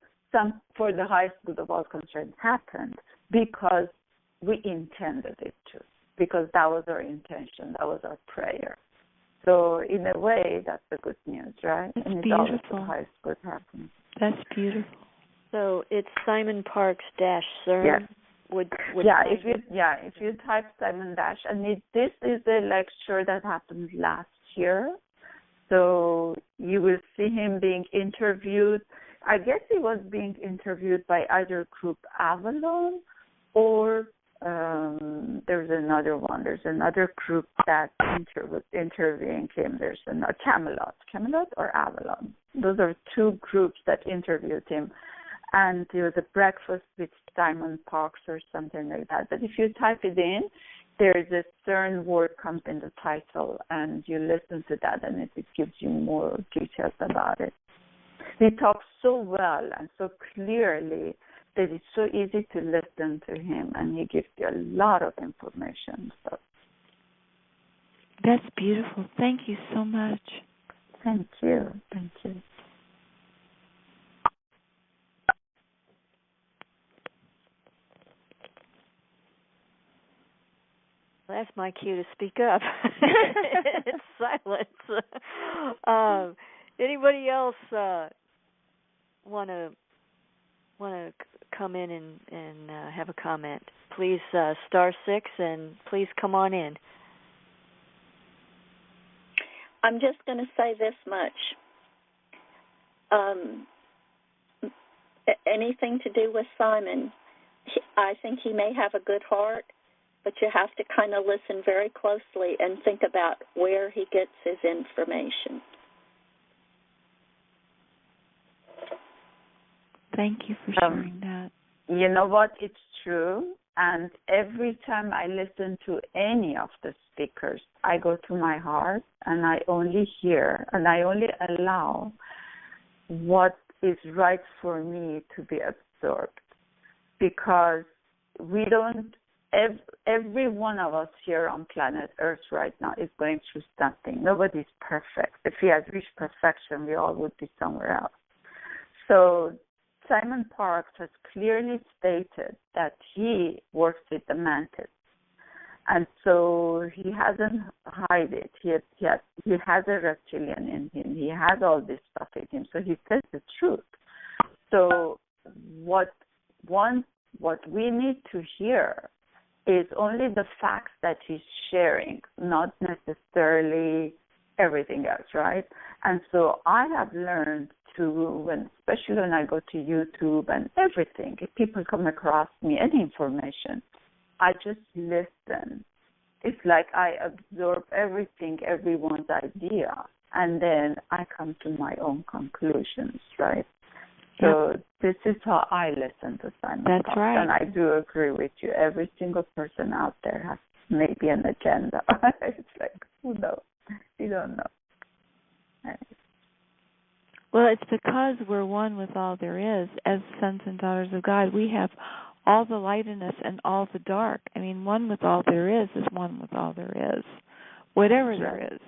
for the highest good of all concern happened because we intended it to. Because that was our intention, that was our prayer. So in a way, that's the good news, right? That's and beautiful. It's always the highest good happening. That's beautiful. So it's Simon Parks CERN. Yes. If you type Simon Dash, and this is a lecture that happened last year. So you will see him being interviewed. I guess he was being interviewed by either Group Avalon or there's another one. There's another group that was interviewing him. There's another Camelot or Avalon. Those are two groups that interviewed him. And there was a breakfast with Simon Parks or something like that. But if you type it in, there's a CERN word comes in the title, and you listen to that, and it gives you more details about it. He talks so well and so clearly that it's so easy to listen to him, and he gives you a lot of information. So that's beautiful. Thank you so much. Thank you. That's my cue to speak up. It's silence. Anybody else want to come in and have a comment? Please *6 and please come on in. I'm just going to say this much. Anything to do with Simon, I think he may have a good heart, but you have to kind of listen very closely and think about where he gets his information. Thank you for sharing that. You know what? It's true. And every time I listen to any of the speakers, I go to my heart and I only hear and I only allow what is right for me to be absorbed. Because we don't, every one of us here on planet Earth right now is going through something. Nobody's perfect. If we had reached perfection, we all would be somewhere else. So Simon Parks has clearly stated that he works with the mantis. And so he hasn't hide it. He has a reptilian in him. He has all this stuff in him. So he says the truth. So once What we need to hear is only the facts that he's sharing, not necessarily everything else, right? And so I have learned to, especially when I go to YouTube and everything, if people come across me, any information, I just listen. It's like I absorb everything, everyone's idea, and then I come to my own conclusions, right? So this is how I listen to Simon. That's right. And I do agree with you. Every single person out there has maybe an agenda. It's like, who knows? You don't know. Right. Well, it's because we're one with all there is. As sons and daughters of God, we have all the light in us and all the dark. I mean, one with all there is one with all there is, whatever there is.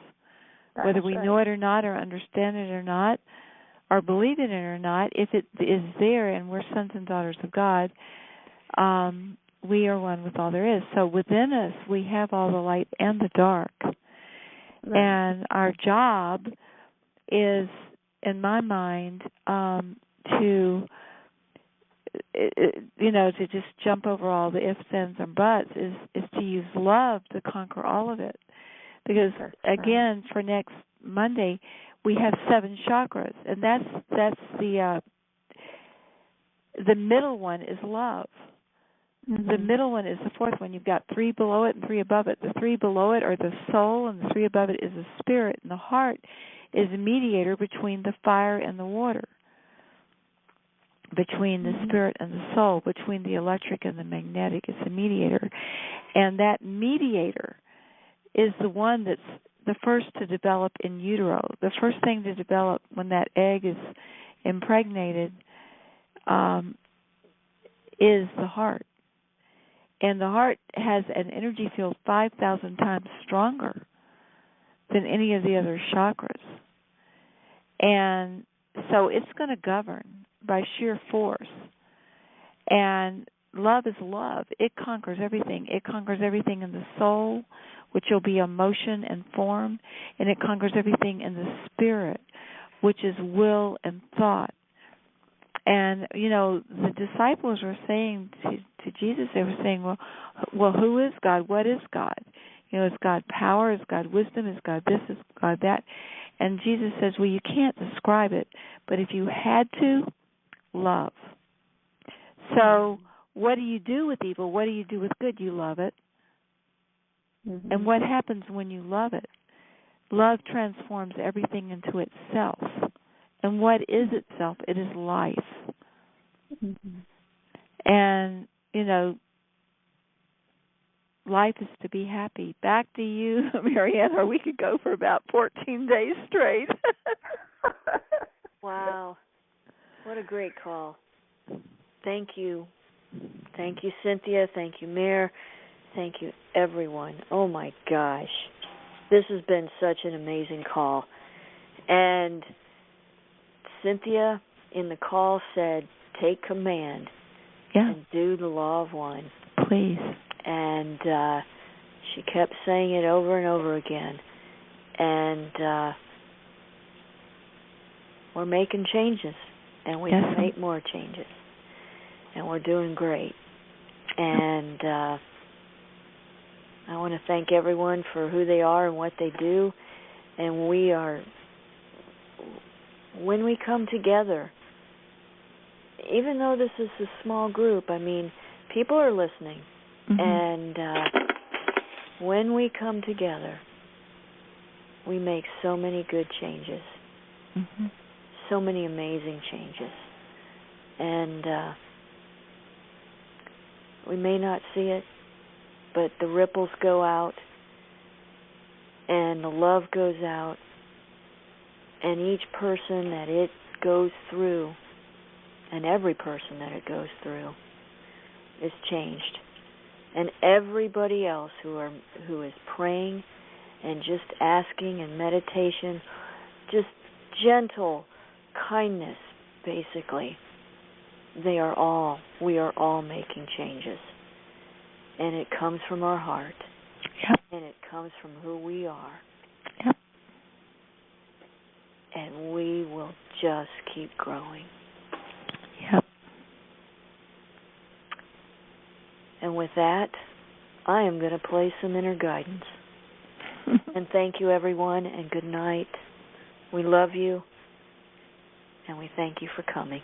Whether we know it or not, or understand it or not, or believe in it or not, if it is there and we're sons and daughters of God, we are one with all there is. So within us, we have all the light and the dark. Right. And our job is, in my mind, to just jump over all the ifs, ands, and buts, is to use love to conquer all of it. Because, again, for next Monday, we have 7 chakras, and that's the middle one is love. Mm-hmm. The middle one is the 4th one. You've got 3 below it and 3 above it. The 3 below it are the soul, and the 3 above it is the spirit. And the heart is the mediator between the fire and the water, between the spirit and the soul, between the electric and the magnetic. It's a mediator. And that mediator is the one that's the first to develop in utero. The first thing to develop when that egg is impregnated is the heart. And the heart has an energy field 5,000 times stronger than any of the other chakras. And so it's going to govern by sheer force. And love is love. It conquers everything. It conquers everything in the soul, which will be emotion and form, and it conquers everything in the spirit, which is will and thought. And, the disciples were saying to Jesus, they were saying, well, who is God? What is God? Is God power? Is God wisdom? Is God this? Is God that? And Jesus says, well, you can't describe it, but if you had to, love. So what do you do with evil? What do you do with good? You love it. Mm-hmm. And what happens when you love it? Love transforms everything into itself. And what is itself? It is life. Mm-hmm. And, life is to be happy. Back to you, Marianne, or we could go for about 14 days straight. Wow. What a great call. Thank you. Thank you, Cynthia. Thank you, Mayor. Thank you, everyone. Oh, my gosh. This has been such an amazing call. And Cynthia in the call said, take command and do the law of one. Please. And she kept saying it over and over again. And we're making changes. And we can make more changes. And we're doing great. And I want to thank everyone for who they are and what they do. And when we come together, even though this is a small group, people are listening. Mm-hmm. And when we come together, we make so many good changes. Mm-hmm. So many amazing changes. And we may not see it, but the ripples go out, and the love goes out, and each person that it goes through, and every person that it goes through, is changed. And everybody else who is praying and just asking and meditation, just gentle kindness, basically, we are all making changes. And it comes from our heart. Yep. And it comes from who we are. Yep. And we will just keep growing. Yep. And with that, I am going to play some inner guidance. And thank you, everyone, and good night. We love you, and we thank you for coming.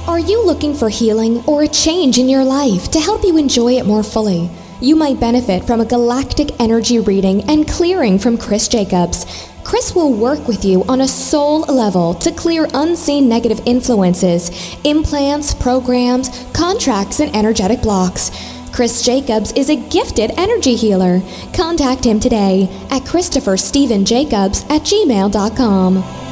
Are you looking for healing or a change in your life to help you enjoy it more fully? You might benefit from a galactic energy reading and clearing from Chris Jacobs. Chris will work with you on a soul level to clear unseen negative influences, implants, programs, contracts, and energetic blocks. Chris Jacobs is a gifted energy healer. Contact him today at ChristopherStephenJacobs@gmail.com.